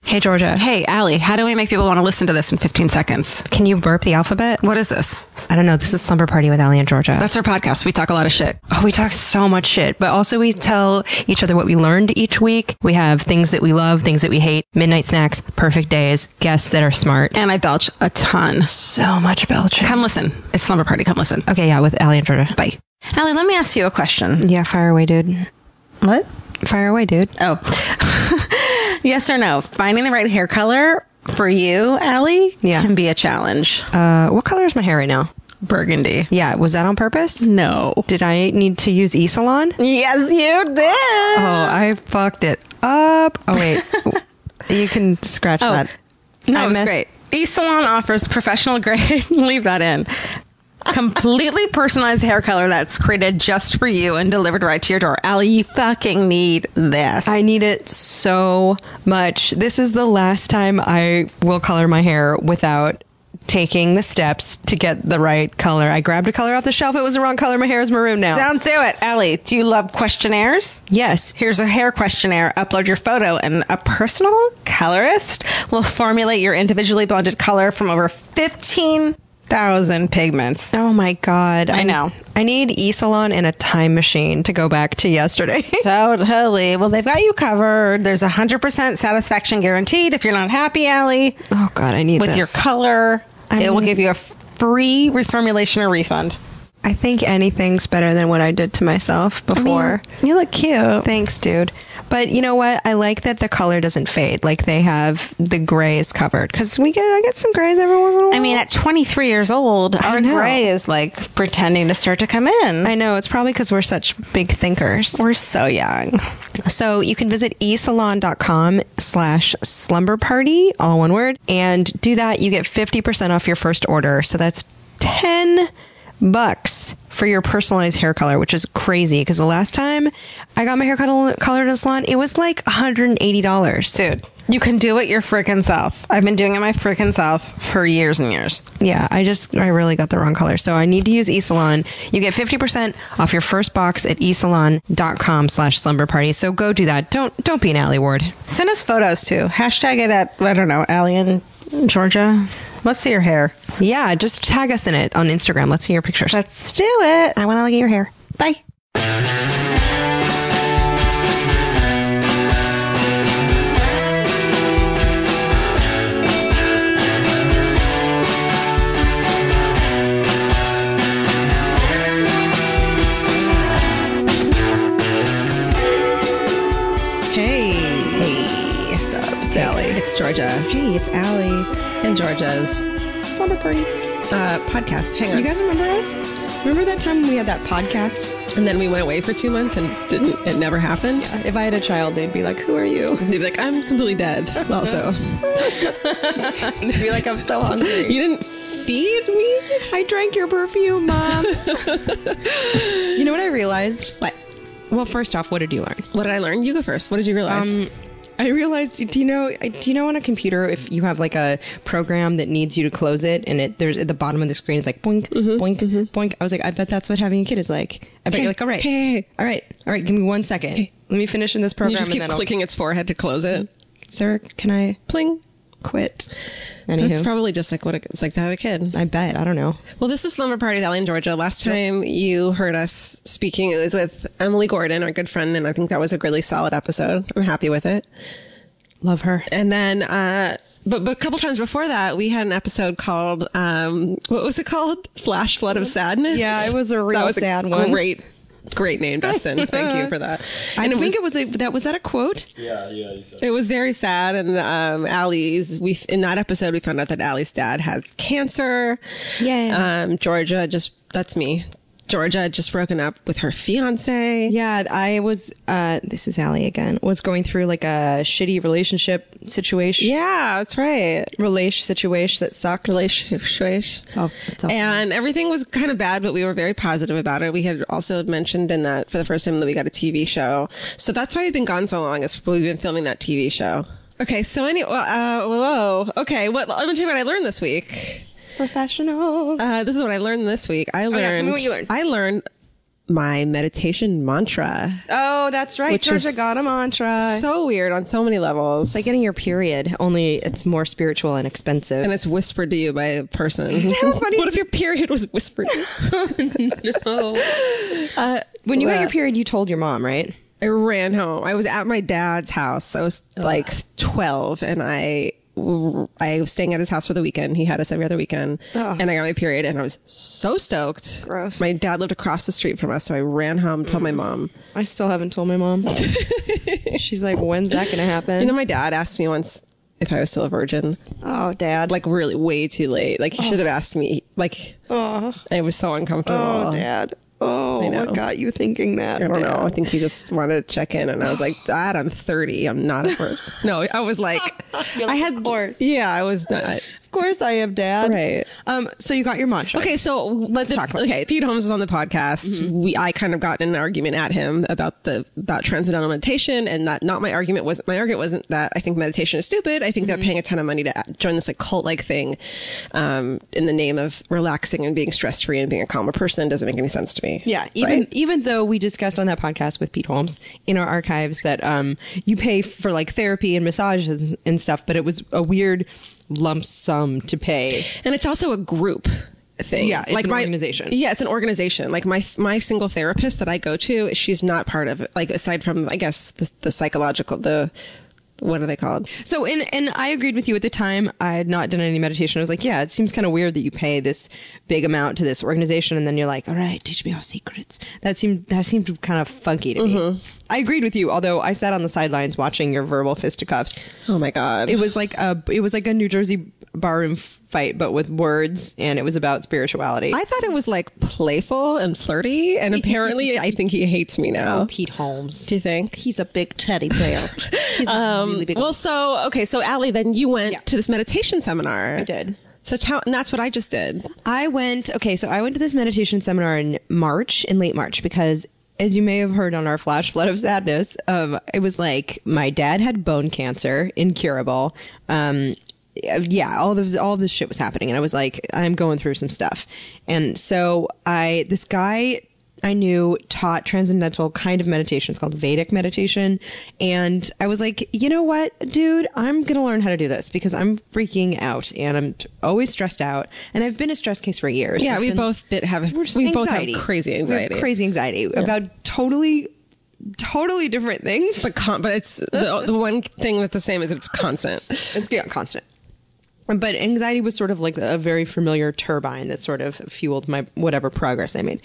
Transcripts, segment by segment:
Hey, Georgia. Hey, Alie, how do we make people want to listen to this in 15 seconds? Can you burp the alphabet? What is this? I don't know. This is Slumber Party with Alie and Georgia. That's our podcast. We talk a lot of shit. Oh, we talk so much shit, but also we tell each other what we learned each week. We have things that we love, things that we hate, midnight snacks, perfect days, guests that are smart. And I belch a ton. So much belching. Come listen. It's Slumber Party. Come listen. Okay, yeah, with Alie and Georgia. Bye. Alie, let me ask you a question. Yeah, fire away, dude. What? Fire away, dude. Oh. Yes or no? Finding the right hair color for you, Alie, can be a challenge. What color is my hair right now? Burgundy. Yeah, was that on purpose? No. Did I need to use E-Salon? Yes, you did. Oh, I fucked it up. Oh, wait. You can scratch that. No, it's great. E-Salon offers professional grade, leave that in, completely personalized hair color that's created just for you and delivered right to your door. Alie, you fucking need this. I need it so much. This is the last time I will color my hair without taking the steps to get the right color. I grabbed a color off the shelf. It was the wrong color. My hair is maroon now. Don't do it. Alie, do you love questionnaires? Yes. Here's a hair questionnaire. Upload your photo and a personal colorist will formulate your individually blended color from over 15,000 pigments. Oh my God. I know. I need E-Salon and a time machine to go back to yesterday. Totally. Well, they've got you covered. There's 100% satisfaction guaranteed if you're not happy, Alie. Oh God, I need with this. your color. It will give you a free reformulation or refund. I think anything's better than what I did to myself before. I mean, you look cute. Thanks, dude. But you know what? I like that the color doesn't fade. Like they have the grays covered. Because I get some grays every once in a while. I mean, at 23 years old, our gray is like pretending to start to come in. I know. It's probably because we're such big thinkers. We're so young. So you can visit esalon.com/slumberparty, all one word. And do that. You get 50% off your first order. So that's $10 for your personalized hair color, which is crazy because the last time I got my hair colored in a salon, it was like $180. Dude, you can do it your freaking self. I've been doing it my freaking self for years and years. Yeah, I really got the wrong color. So I need to use eSalon. You get 50% off your first box at esalon.com/slumberparty. So go do that. Don't be an Alie Ward. Send us photos too. Hashtag it at, I don't know, Alie and Georgia. Let's see your hair. Yeah, just tag us in it on Instagram. Let's see your pictures. Let's do it. I want to look at your hair. Bye. It's Georgia. Hey, it's Alie. And Georgia's Slumber Party podcast. Hang on. You guys remember us? Remember that time we had that podcast? And then we went away for 2 months and it never happened? Yeah. If I had a child, they'd be like, who are you? They'd be like, I'm completely dead. Also. They'd be like, I'm so hungry. You didn't feed me? I drank your perfume, Mom. You know what I realized? What? Well, first off, what did you learn? What did I learn? You go first. What did you realize? I realized, do you know on a computer, if you have like a program that needs you to close it and there's at the bottom of the screen, it's like boink, boink, boink. I was like, I bet that's what having a kid is like. I bet you're like, all right, all right, give me 1 second. Let me finish in this program. You just keep clicking its forehead to close it. Sarah, can I pling quit? Anywho. That's probably just like what it's like to have a kid. I bet. I don't know. Well, this is Slumber Party with Alie and Georgia. Last time you heard us speaking, it was with Emily Gordon, our good friend, and I think that was a really solid episode. I'm happy with it. Love her. And then, but a couple times before that, we had an episode called, what was it called? Flash Flood of Sadness? Yeah, it was a real sad one. Great name, Dustin. Thank you for that. And I think it was that a quote? Yeah, you said it was very sad. And in that episode, we found out that Allie's dad has cancer. Yeah. Georgia that's me. Georgia had just broken up with her fiance. Yeah, I was, this is Alie again, was going through like a shitty relationship situation. Yeah, that's right. Situation that sucked. It's all. And everything was kind of bad, but we were very positive about it. We had also mentioned in that for the first time that we got a TV show. So that's why we've been gone so long, is we've been filming that TV show. Okay, so anyway, okay, let me tell you what I learned this week. Professionals. This is what I learned this week. Tell me what you learned. I learned my meditation mantra. Oh, that's right. Georgia got a mantra. So weird on so many levels. It's like getting your period, only it's more spiritual and expensive. And it's whispered to you by a person. How funny. What if your period was whispered to you? No. When you got your period, you told your mom, right? I ran home. I was at my dad's house. I was like 12, and I was staying at his house for the weekend. He had us every other weekend. And I got my period, and I was so stoked. Gross. My dad lived across the street from us, so I ran home, told my mom. I still haven't told my mom. She's like, when's that going to happen? You know, my dad asked me once if I was still a virgin. Oh, Dad. Like, really way too late. Like, he should have asked me. Like, I was so uncomfortable. Oh, Dad. Oh, what got you thinking that? I don't know. I think he just wanted to check in, and I was like, Dad, I'm 30. I'm not a virgin. No, I was like, I had, of course. Yeah, I was not. Of course I am, Dad. Right. So you got your mantra. Okay, so let's talk about it. Pete Holmes was on the podcast. I kind of got in an argument at him about transcendental meditation, and that my argument wasn't that I think meditation is stupid. I think that paying a ton of money to join this like cult-like thing in the name of relaxing and being stress-free and being a calmer person doesn't make any sense to me. Yeah, even though we discussed on that podcast with Pete Holmes in our archives that you pay for like therapy and massages and stuff, but it was a weird lump sum to pay. And it's also a group thing. Yeah, it's like an organization. Yeah, it's an organization. Like my single therapist that I go to, she's not part of it. Like aside from, I guess, the psychological, what are they called? So, and I agreed with you at the time. I had not done any meditation. I was like, yeah, it seems kind of weird that you pay this big amount to this organization, and then you're like, all right, teach me all secrets. That seemed kind of funky to me. I agreed with you, although I sat on the sidelines watching your verbal fisticuffs. Oh my God. It was like a New Jersey barroom fight, but with words, and it was about spirituality. I thought it was like playful and flirty, and apparently I think he hates me now. Oh, Pete Holmes. Do you think? He's a big teddy bear. He's a really big well, so Alie, then you went to this meditation seminar. I did. And that's what I just did. I went to this meditation seminar in late March, because as you may have heard on our Flash Flood of Sadness, it was like my dad had bone cancer, incurable. All this shit was happening, and I was like, I'm going through some stuff. And so this guy I knew taught transcendental kind of meditation. It's called Vedic meditation. And I was like, you know what, dude, I'm going to learn how to do this because I'm freaking out and I'm always stressed out. And I've been a stress case for years. Yeah, we both have crazy anxiety. About totally different things. But it's the one thing that's the same is it's constant. It's constant. But anxiety was sort of like a very familiar turbine that sort of fueled my whatever progress I made.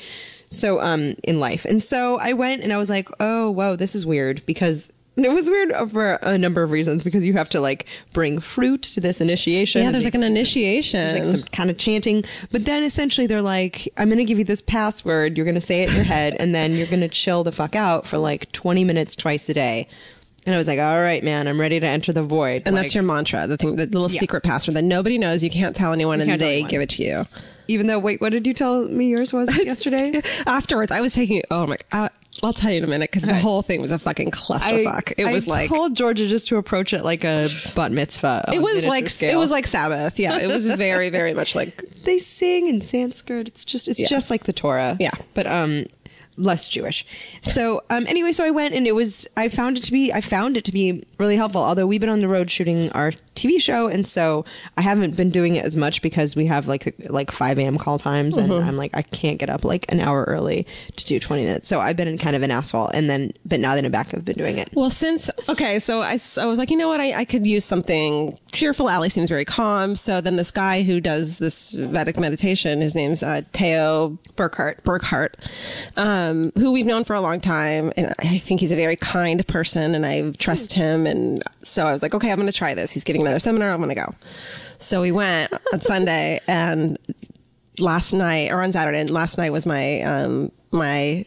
So, in life. And so I went and I was like, oh, whoa, this is weird, because it was weird for a number of reasons, because you have to like bring fruit to this initiation. Yeah, there's like an initiation. There's like some kind of chanting. But then essentially they're like, I'm going to give you this password. You're going to say it in your head and then you're going to chill the fuck out for like 20 minutes twice a day. And I was like, all right, man, I'm ready to enter the void. And that's your mantra, the little secret password that nobody knows. You can't tell anyone, and they give it to you. Even though, wait, what did you tell me yours was yesterday? Afterwards, I was taking, I'll tell you in a minute, because the whole thing was a fucking clusterfuck. I told Georgia just to approach it like a bat mitzvah. It was like Sabbath. Yeah, it was very, very much like they sing in Sanskrit. It's just like the Torah. Yeah, but less Jewish. So anyway, so I went and I found it to be really helpful. Although we've been on the road shooting our TV show, and so I haven't been doing it as much because we have like 5 a.m. call times, and I'm like, I can't get up like an hour early to do 20 minutes. So I've been in kind of an asshole, but now that I'm back, I've been doing it. Well, so I was like, you know what, I could use something cheerful. Alie seems very calm. So then this guy who does this Vedic meditation, his name's Theo Burkhart. Who we've known for a long time, and I think he's a very kind person, and I trust him. And so I was like, okay, I'm going to try this. He's giving another seminar. I'm going to go. So we went on Sunday, and on Saturday, and last night was my my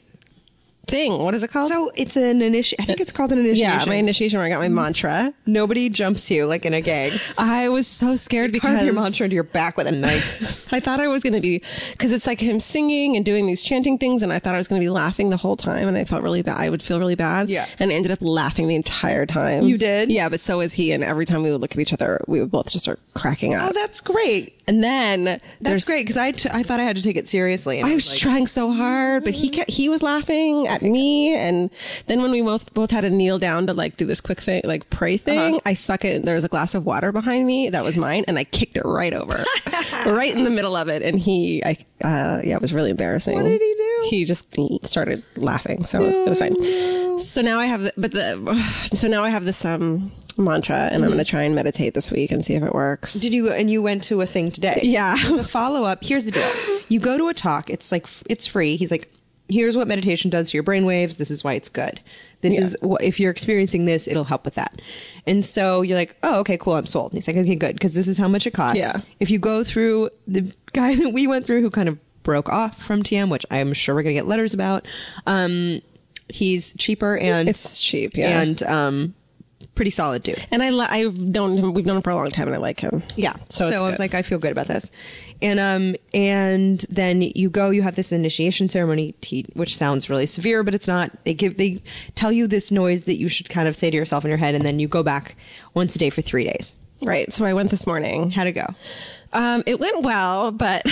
thing. What is it called? So it's an initiation. I think it's called an initiation. Yeah, my initiation where I got my mantra. Nobody jumps you like in a gang. I was so scared because carve your mantra into your back with a knife. I thought I was going to be, because it's like him singing and doing these chanting things, and I thought I was going to be laughing the whole time, and I felt really bad. I would feel really bad. Yeah. And I ended up laughing the entire time. You did? Yeah, but so was he, and every time we would look at each other, we would both just start cracking up. Oh, that's great. And then That's great because I thought I had to take it seriously. And I was trying so hard, but he was laughing at me. And then when we both had to kneel down to like do this quick thing, like pray thing, there was a glass of water behind me that was mine, and I kicked it right over, right in the middle of it. And it was really embarrassing. What did he do? He just started laughing, so it was fine. No. So now I have this mantra, and I'm going to try and meditate this week and see if it works. Did you? And you went to a thing today? Yeah. The follow up. Here's the deal. You go to a talk. It's like it's free. He's like, here's what meditation does to your brainwaves. This is why it's good. This is what, if you're experiencing this, it'll help with that. And so you're like, oh, okay, cool. I'm sold. And he's like, okay, good, because this is how much it costs. Yeah. If you go through the guy that we went through, who kind of broke off from TM, which I'm sure we're gonna get letters about. He's cheaper and it's cheap, yeah, and pretty solid dude. And we've known him for a long time, and I like him. Yeah. So I was like, I feel good about this. And then you have this initiation ceremony, which sounds really severe, but it's not. They tell you this noise that you should kind of say to yourself in your head, and then you go back once a day for 3 days. Right. So I went this morning. How'd it go? It went well, but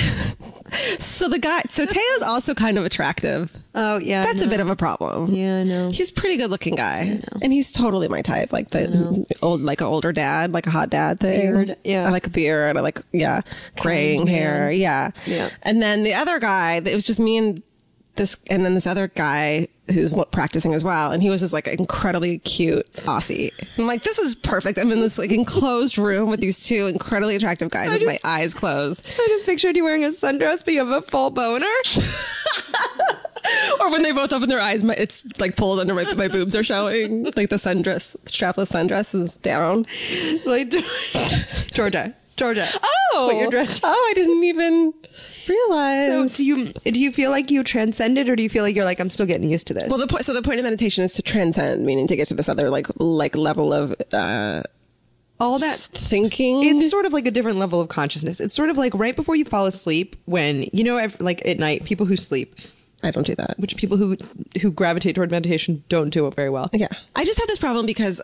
so Teo's also kind of attractive. Oh yeah, that's a bit of a problem. Yeah, I know. He's a pretty good looking guy, and he's totally my type, like the an older dad, like a hot dad thing. Beard, yeah. I like a beard. I like graying hair, yeah. And then the other guy, it was just me and this other guy who's practicing as well, and he was this like incredibly cute Aussie. I'm like, this is perfect. I'm in this like enclosed room with these two incredibly attractive guys with my eyes closed. I just pictured you wearing a sundress, but you have a full boner. Or when they both open their eyes, it's like pulled under my boobs are showing. Like the sundress, strapless sundress is down. Like Georgia. Oh, what you're dressed. Oh, I didn't even realize. So do you feel like you transcended, or do you feel like you're like, I'm still getting used to this? Well, the point of meditation is to transcend, meaning to get to this other like level of all that thinking. It's sort of like a different level of consciousness. It's sort of like right before you fall asleep, when like at night, people who sleep. I don't do that. Which people who gravitate toward meditation don't do it very well. Yeah, I just have this problem because.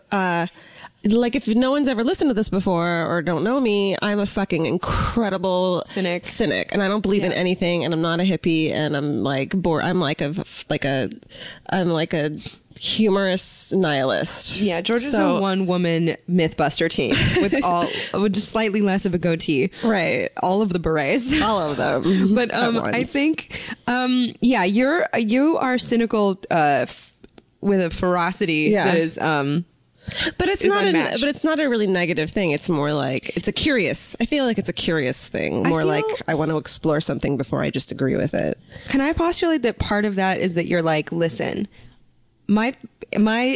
Like, if no one's ever listened to this before or don't know me, I'm a fucking incredible cynic, and I don't believe in anything, and I'm not a hippie, and I'm like bored. I'm like a humorous nihilist. Yeah, Georgia's a one-woman Mythbuster team with just slightly less of a goatee. Right, all of the berets, all of them. But I think, you are cynical with a ferocity that is. But it's not a really negative thing. It's more like I feel like it's a curious thing. More like I want to explore something before I just agree with it. Can I postulate that part of that is that you're like, listen, my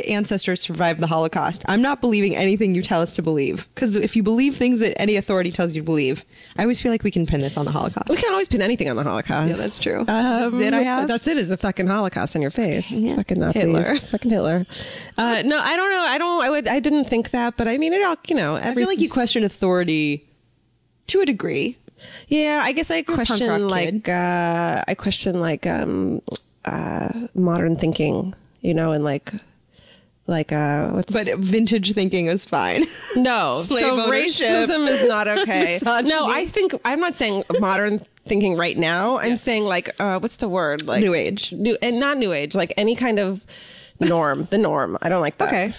ancestors survived the Holocaust. I'm not believing anything you tell us to believe. Because if you believe things that any authority tells you to believe, I always feel like we can pin this on the Holocaust. We can always pin anything on the Holocaust. Yeah, that's true. That's it I have? That's it, is a fucking Holocaust on your face. Yeah. Fucking Nazis. Hitler. Fucking Hitler. No, I don't know. I didn't think that, but I mean, it all, I feel like you question authority to a degree. Yeah, I guess I question modern thinking. And but vintage thinking is fine. No, so racism is not okay. No, I'm not saying modern thinking right now. I'm saying what's the word? Like new age, not new age, like any kind of norm. The norm. I don't like that. Okay.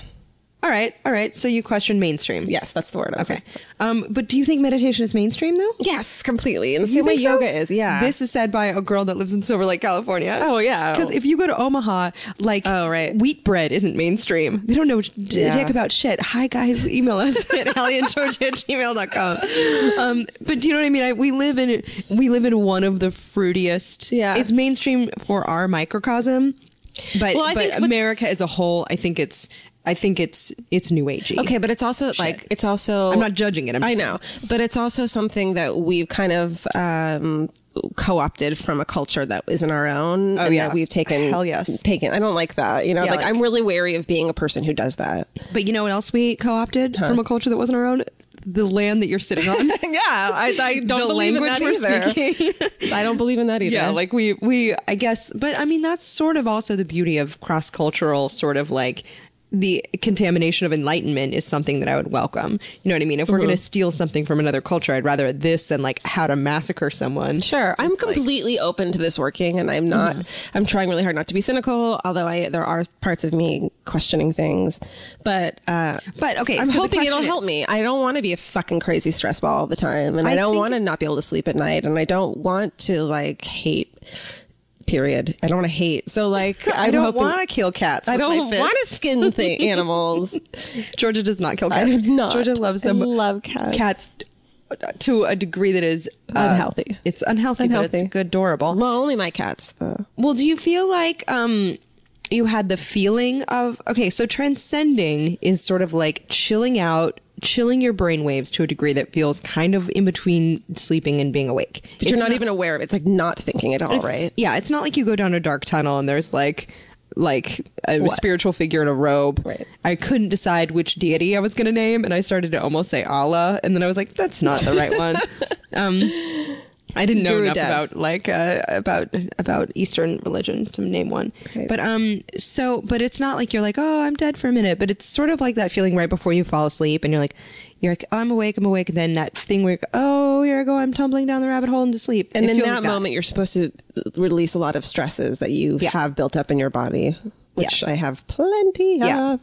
All right. So you question mainstream. Yes, that's the word. Okay. But do you think meditation is mainstream though? Yes, completely. In the same way yoga is. Yeah. This is said by a girl that lives in Silver Lake, California. Oh yeah. Because if you go to Omaha, wheat bread isn't mainstream. They don't know dick about shit. Hi guys, email us at allieandgeorgia@gmail.com. But do you know what I mean? We live in one of the fruitiest. Yeah. It's mainstream for our microcosm, but America as a whole, I think it's new agey. Okay, but it's also it's also. I'm not judging it. I know, but it's also something that we've kind of co-opted from a culture that isn't our own. Oh yeah, that we've taken. Hell yes, taken. I don't like that. I'm really wary of being a person who does that. But you know what else we co-opted from a culture that wasn't our own? The land that you're sitting on. Yeah, I don't believe in that either. I don't believe in that either. Yeah, we I guess, but I mean that's sort of also the beauty of cross-cultural sort of like the contamination of enlightenment is something that I would welcome. You know what I mean? If we're going to steal something from another culture, I'd rather this than like how to massacre someone. Sure. I'm completely open to this working, and I'm not, I'm trying really hard not to be cynical, although there are parts of me questioning things. But okay, I'm so hoping it'll help me. I don't want to be a fucking crazy stress ball all the time. And I don't want to not be able to sleep at night. And I don't want to like hate. Period. I don't want to hate. So like, I don't want to kill cats. I don't want to skin animals. Georgia does not kill cats. I do not. Georgia loves them. I love cats. Cats to a degree that is unhealthy. It's unhealthy, but it's adorable. Well, only my cats, though. Well, do you feel like you had the feeling of, okay, so transcending is sort of like chilling out, chilling your brain waves to a degree that feels kind of in between sleeping and being awake. But you're not even aware of it. It's like not thinking at all, right? Yeah, it's not like you go down a dark tunnel and there's like a spiritual figure in a robe. Right. I couldn't decide which deity I was going to name, and I started to almost say Allah, and then I was like, that's not the right one. I didn't know enough about Eastern religion to name one. Right. But it's not like you're like, oh, I'm dead for a minute. But it's sort of like that feeling right before you fall asleep, and you're like, oh, I'm awake. And then that thing where you're like, oh, here I go, I'm tumbling down the rabbit hole into sleep. And in that moment, you're supposed to release a lot of stresses that you have built up in your body, which I have plenty of.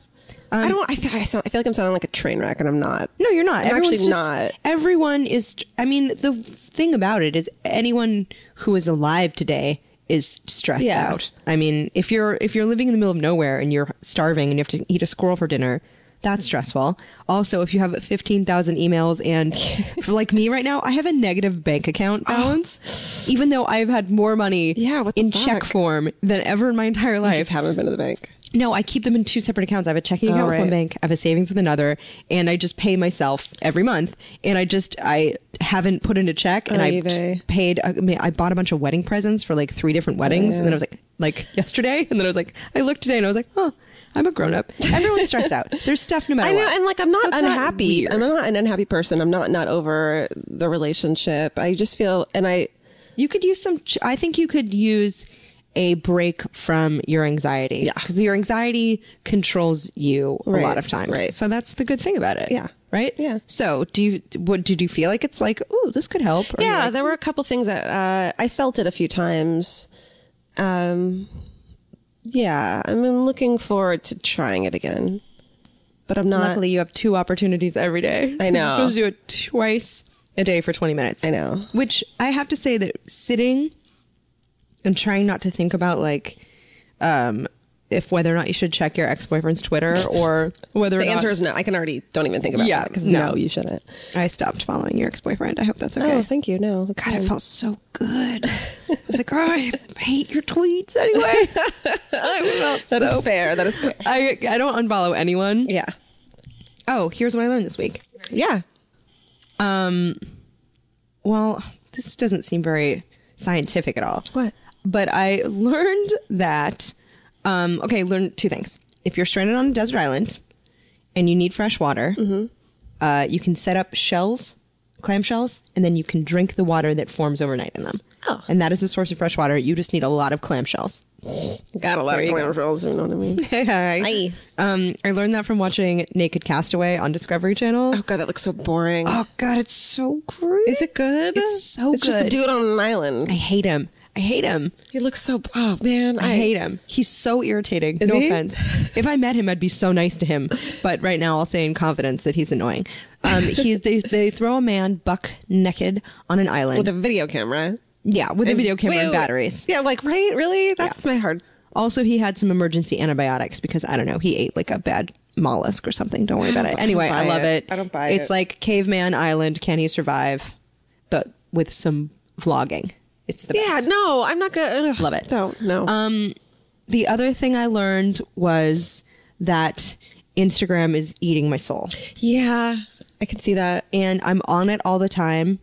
I feel like I'm sounding like a train wreck, and I'm not. No, you're not. I'm actually not. Everyone is. I mean, the thing about it is, anyone who is alive today is stressed out. I mean, if you're living in the middle of nowhere and you're starving and you have to eat a squirrel for dinner, that's stressful. Also, if you have 15,000 emails and like me right now, I have a negative bank account balance, even though I've had more money in check form than ever in my entire life. You just haven't been to the bank. No, I keep them in two separate accounts. I have a checking account with one bank, I have a savings with another, and I just pay myself every month. And I haven't put in a check, and I just paid. I bought a bunch of wedding presents for like 3 different weddings, and then I was like yesterday, and then I was like, I looked today, and I was like, oh, I'm a grown up. Everyone's stressed out. There's stuff no matter what. And like I'm not unhappy. I'm not an unhappy person. I'm not over the relationship. I just feel, you could use some. I think you could use a break from your anxiety. Yeah. Because your anxiety controls you a lot of times. Right. So that's the good thing about it. Yeah. Right? Yeah. So did you feel like it's like, oh, this could help? Or yeah, there were a couple things that I felt it a few times. Yeah, I'm looking forward to trying it again. But I'm not. Luckily, you have 2 opportunities every day. I know. You're supposed to do it twice a day for 20 minutes. I know. Which I have to say that sitting and trying not to think about like if whether or not you should check your ex-boyfriend's Twitter or whether the answer is no. I can already don't even think about that because no, you shouldn't. I stopped following your ex-boyfriend. I hope that's okay. Oh, thank you. No, that's God, fine. It felt so good. I was like, oh, I hate your tweets anyway. That is fair. That is fair. I don't unfollow anyone. Yeah. Oh, here's what I learned this week. Yeah. Well, this doesn't seem very scientific at all. What? But I learned that, learned 2 things. If you're stranded on a desert island and you need fresh water, you can set up clam shells, and then you can drink the water that forms overnight in them. Oh. And that is a source of fresh water. You just need a lot of clam shells. Got a lot of clam shells, you know what I mean? Hi. I learned that from watching Naked Castaway on Discovery Channel. Oh, God, that looks so boring. Oh, God, it's so great. Is it good? It's so good. It's just a dude on an island. I hate him. He looks so... Oh, man. I hate him. He's so irritating. Is no he? offense. If I met him, I'd be so nice to him. But right now, I'll say in confidence that he's annoying. They throw a man buck naked on an island. With a video camera. Yeah, with a video camera and batteries. Yeah, like, right? Really? That's my hard... Also, he had some emergency antibiotics because, I don't know, he ate like a bad mollusk or something. Don't worry about it. Anyway, I love it. I don't buy it. It's like Caveman Island, Can He Survive? But with some vlogging. It's the best. Yeah, no, I'm not gonna love it. Don't no. The other thing I learned was that Instagram is eating my soul. Yeah, I can see that. And I'm on it all the time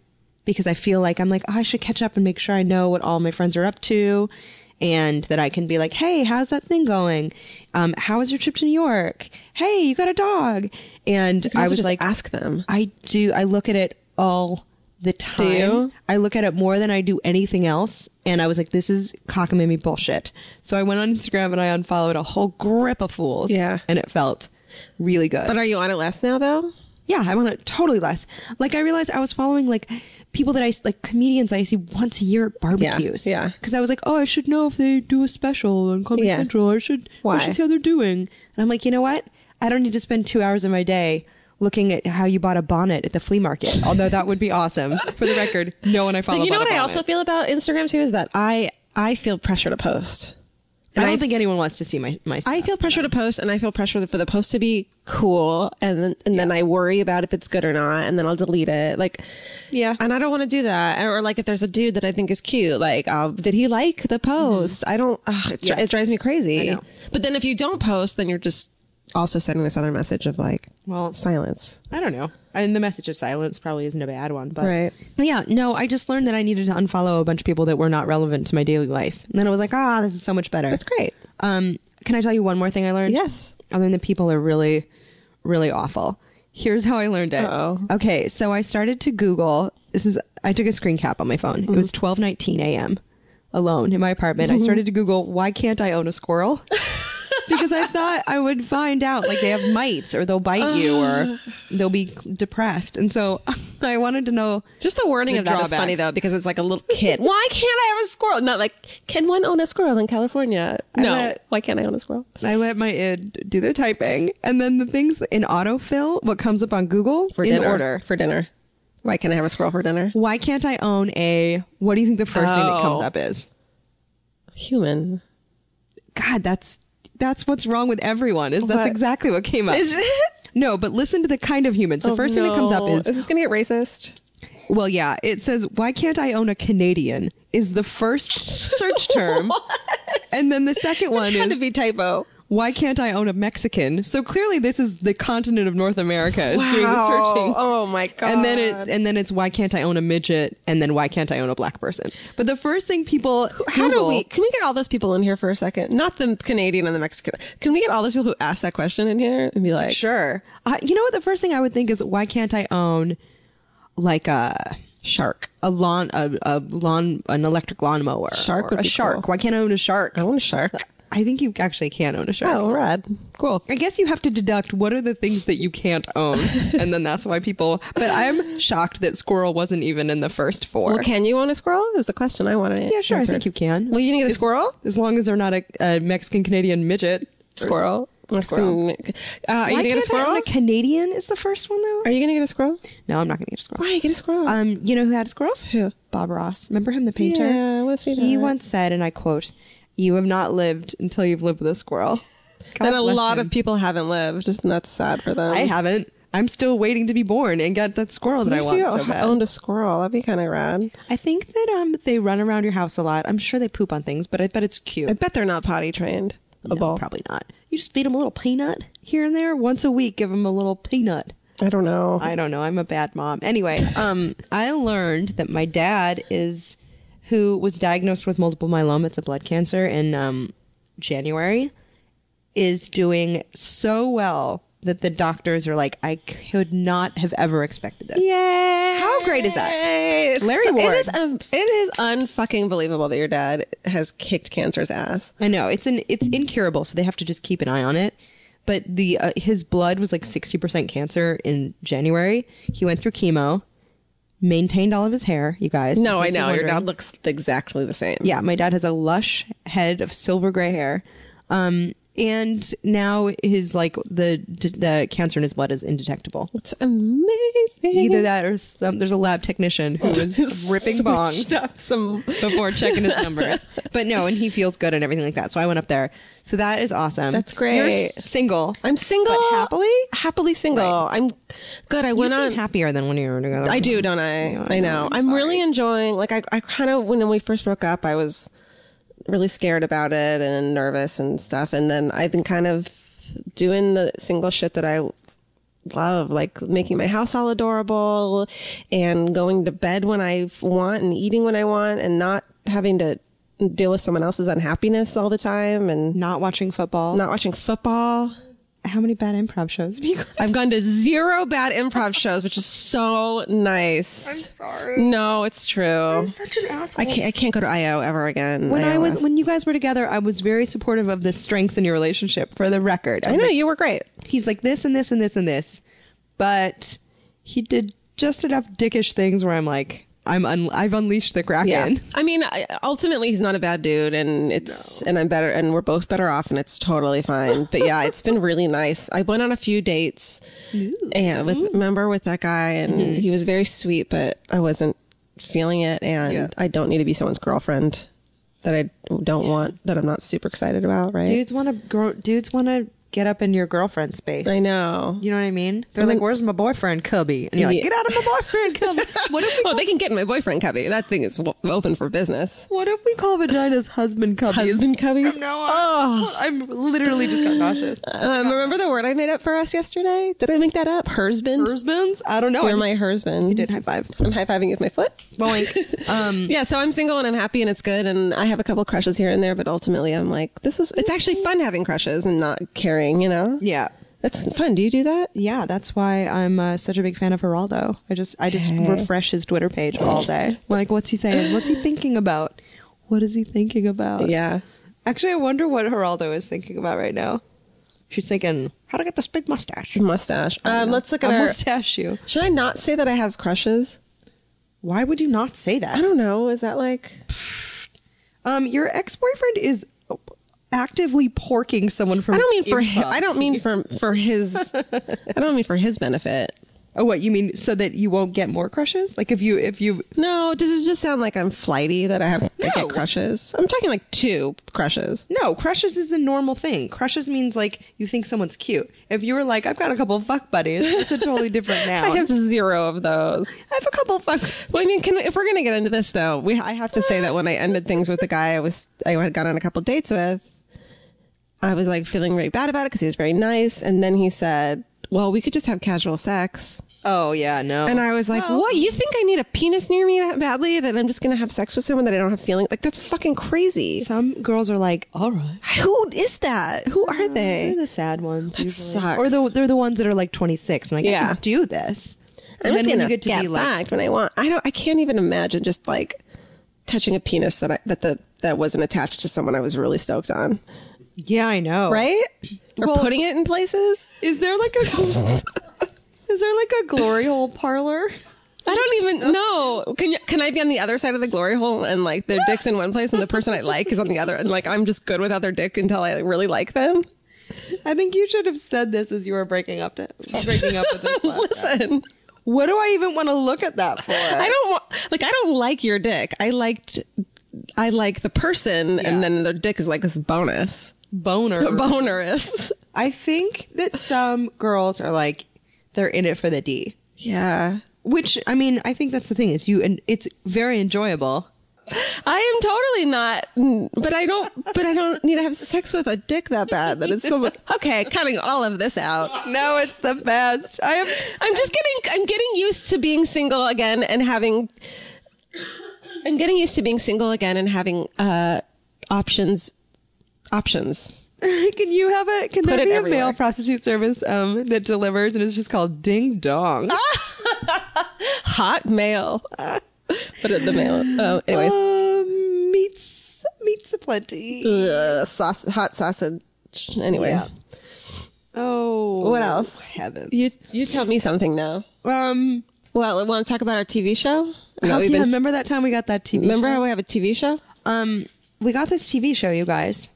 because I feel like I'm like, oh, I should catch up and make sure I know what all my friends are up to, and that I can be like, hey, how's that thing going? How was your trip to New York? Hey, you got a dog? And I was just like, ask them. I do. I look at it all the time. Do you? I look at it more than I do anything else. And I was like, this is cockamamie bullshit. So I went on Instagram and I unfollowed a whole grip of fools. Yeah. And it felt really good. But are you on it less now, though? Yeah, I'm on it totally less. Like, I realized I was following, like, people that like comedians I see once a year at barbecues. Yeah. Because I was like, oh, I should know if they do a special on Comedy Central. I should see how they're doing. And I'm like, you know what? I don't need to spend 2 hours of my day looking at how you bought a bonnet at the flea market. Although that would be awesome. For the record, no one I follow. You know what I also feel about Instagram too is that I feel pressure to post. And I don't think anyone wants to see my stuff. I feel pressure to post, and I feel pressure for the post to be cool, and then I worry about if it's good or not, and then I'll delete it. Like, yeah. And I don't want to do that. Or like if there's a dude that I think is cute, like, did he like the post? I don't. It drives me crazy. I know. But then if you don't post, then you're just also sending this other message of like, well, silence. I don't know. And the message of silence probably isn't a bad one, but right. Yeah, no, I just learned that I needed to unfollow a bunch of people that were not relevant to my daily life. And then I was like, this is so much better. That's great. Can I tell you one more thing I learned? Yes. I learned that people are really, really awful. Here's how I learned it. Uh-oh. Okay, so I started to Google. I took a screen cap on my phone. It was 12:19 a.m. alone in my apartment. I started to Google, why can't I own a squirrel? Because I thought I would find out, like, they have mites, or they'll bite you, or they'll be depressed. And so I wanted to know. Just the wording of that is funny, though, because it's like a little kid. Why can't I have a squirrel? Not like, can one own a squirrel in California? No. Why can't I own a squirrel? I let my id do the typing. And then the things in autofill, what comes up on Google, for in dinner. order. For dinner. Why can't I have a squirrel for dinner? Why can't I own what do you think the first thing that comes up is? Human. God, that's what's wrong with everyone. That's exactly what came up. Is it? No, but listen to the kind of humans. The first thing that comes up is this going to get racist? Well, yeah. It says, why can't I own a Canadian? Is the first search term. And then the second one had to be typo. Why can't I own a Mexican? So clearly this is the continent of North America is doing the searching. Oh my God. And then it's why can't I own a midget? And then why can't I own a black person? But the first thing people can we get all those people in here for a second? Not the Canadian and the Mexican. Can we get all those people who ask that question in here and be like, sure. You know what? The first thing I would think is, why can't I own like a shark, an electric lawnmower, shark, or a shark? Cool. Why can't I own a shark? I own a shark. I think you actually can own a shark. Oh, rad. Cool. I guess you have to deduct what are the things that you can't own. And then that's why people... But I'm shocked that squirrel wasn't even in the first four. Well, can you own a squirrel? Is the question I want to answer. Yeah, sure. I think you can. Well, you can get a squirrel? As long as they're not a Mexican-Canadian midget. Squirrel. Squirrel. Are you going to get a squirrel? A Canadian is the first one, though. Are you going to get a squirrel? No, I'm not going to get a squirrel. Why get a squirrel? You know who had squirrels? Who? Bob Ross. Remember him, the painter? Yeah, what's he once said, and I quote, "You have not lived until you've lived with a squirrel." And a lot of people haven't lived, and that's sad for them. I haven't. I'm still waiting to be born and get that squirrel that I want so bad. Owned a squirrel, that'd be kind of rad. I think that they run around your house a lot. I'm sure they poop on things, but I bet it's cute. I bet they're not potty trained. No, probably not. You just feed them a little peanut here and there once a week. Give them a little peanut. I don't know. I'm a bad mom. Anyway, I learned that my dad who was diagnosed with multiple myeloma. It's a blood cancer in January. Is doing so well that the doctors are like, I could not have ever expected this. Yay! How great is that? Larry Ward. It is unfucking believable that your dad has kicked cancer's ass. I know. It's incurable, so they have to just keep an eye on it. But his blood was like 60% cancer in January. He went through chemo, maintained all of his hair, you guys. No, I know. Your dad looks exactly the same. Yeah, my dad has a lush head of silver gray hair. And now his the cancer in his blood is indetectable. It's amazing. Either that or there's a lab technician who is ripping bongs before checking his numbers. But no, and he feels good and everything like that. So I went up there. So that is awesome. That's great. You're single. I'm single. But happily single. Right. I'm good. I went on. Happier than when you were together. I do, don't I? I know. I'm really enjoying. Like I kind of when we first broke up, I was really scared about it and nervous and stuff. And then I've been kind of doing the single shit that I love, like making my house all adorable and going to bed when I want and eating when I want and not having to deal with someone else's unhappiness all the time and not watching football. How many bad improv shows have you gone to? I've gone to 0 bad improv shows, which is so nice. I'm sorry. No, it's true. I'm such an asshole. I can't go to IO ever again. When you guys were together, I was very supportive of the strengths in your relationship. For the record, I know you were great. He's like this and this and this and this, but he did just enough dickish things where I'm like, I've unleashed the Kraken. Yeah. I mean, ultimately, he's not a bad dude, and and I'm better, and we're both better off, and it's totally fine. But yeah, it's been really nice. I went on a few dates, and with that guy, and he was very sweet, but I wasn't feeling it, and I don't need to be someone's girlfriend that I don't want, that I'm not super excited about. Right? Dudes want to get up in your girlfriend space. I know. You know what I mean? They're like, "Where's my boyfriend cubby?" And you're like, "Get out of my boyfriend cubby." What if they can get in my boyfriend cubby. That thing is open for business. What if we call vaginas husband cubbies? Husband cubbies? No, I'm literally just got nauseous. Remember the word I made up for us yesterday? Did I make that up? Hersband? Hersbands? I don't know. You're my hersband. You did high five. I'm high fiving you with my foot. Boink. Yeah, so I'm single and I'm happy and it's good, and I have a couple crushes here and there, but ultimately I'm like, it's actually fun having crushes and not caring, you know? Yeah. That's fun. Do you do that? Yeah, that's why I'm such a big fan of Geraldo. I just refresh his Twitter page all day. Like, what's he saying? What's he thinking about? What is he thinking about? Yeah. Actually, I wonder what Geraldo is thinking about right now. She's thinking, how to get this big mustache. Let's look at our mustache you. Should I not say that I have crushes? Why would you not say that? I don't know. Is that like... Your ex-boyfriend is actively porking someone from... I don't mean for his benefit. Oh, what you mean? So that you won't get more crushes? Like if you No, does it just sound like I'm flighty that I get crushes? I'm talking like 2 crushes. No, crushes is a normal thing. Crushes means like you think someone's cute. If you were like, I've got a couple of fuck buddies, it's a totally different noun. I have 0 of those. I have a couple of fuck. Well, I mean, if we're gonna get into this though, I have to say that when I ended things with the guy I had gone on a couple dates with, I was like feeling really bad about it because he was very nice, and then he said, well, we could just have casual sex. Oh, yeah, no. And I was like, what? You think I need a penis near me that badly that I'm just going to have sex with someone that I don't have feeling? Like, that's fucking crazy. Some girls are like, all right. Who is that? Who are they? They're the sad ones. That usually. sucks. Or they're the ones that are like 26 and like, I can do this. And then when you get to be like, when I want, I can't even imagine just like touching a penis that wasn't attached to someone I was really stoked on. Yeah, I know. Right? Or putting it in places. Is there like a glory hole parlor? I don't even know. Can I be on the other side of the glory hole and like their dick's in one place and the person I like is on the other, and like I'm just good without their dick until I really like them? I think you should have said this as you were breaking up with this. Listen. What do I even want to look at that for? I don't like your dick. I like the person, and then their dick is like this bonus. Bonerous. I think that some girls are like, they're in it for the D. Yeah. Which, I mean, I think that's the thing is and it's very enjoyable. I am totally not, but I don't need to have sex with a dick that bad. That it's so okay. Cutting all of this out. No, it's the best. I'm getting used to being single again and having. I'm getting used to being single again and having options. Can there be a male prostitute service that delivers and it's just called Ding Dong? Hot mail. Put it in the mail. Meats aplenty. Hot sausage. Anyway. Yeah. Oh. What else? Heavens. You tell me something now. Well, want to talk about our TV show? Remember that time we got that TV show? Remember how we have a TV show? We got this TV show, you guys.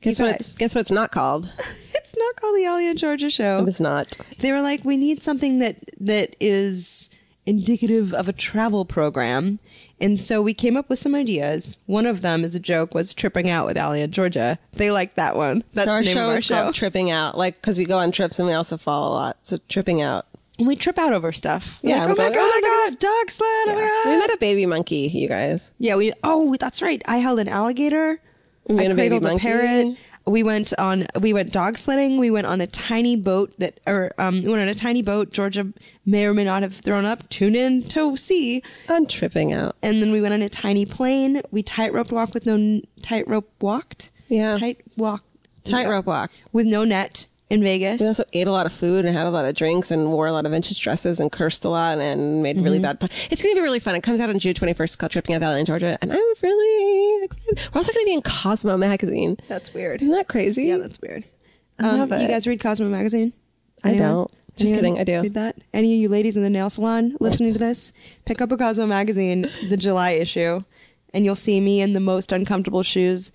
Guess what it's not called? It's not called the Alie and Georgia Show. It is not. They were like, we need something that is indicative of a travel program. And so we came up with some ideas. One of them as a joke was Tripping Out with Alie and Georgia. They liked that one. That's our the name show of our is called Tripping Out, like, because we go on trips and we also fall a lot. So Tripping Out. And we trip out over stuff. Yeah. Like, oh my God, dog sled. Yeah. Oh my God. We met a baby monkey, you guys. Yeah, that's right. I held an alligator. We met a baby monkey. A parrot. We went dog sledding. We went on a tiny boat Georgia may or may not have thrown up. Tune in to see. On Tripping Out. And then we went on a tiny plane. We tightrope walked. Yeah. Tightrope walk with no net. in Vegas. We also ate a lot of food and had a lot of drinks and wore a lot of vintage dresses and cursed a lot and made really bad. It's going to be really fun. It comes out on June 21st. It's called Tripping at Valley in Georgia. And I'm really excited. We're also going to be in Cosmo magazine. That's weird. Isn't that crazy? Yeah, that's weird. I love it. You guys read Cosmo magazine? I don't. Just kidding. I do. Read that? Any of you ladies in the nail salon listening to this, pick up a Cosmo magazine, the July issue, and you'll see me in the most uncomfortable shoes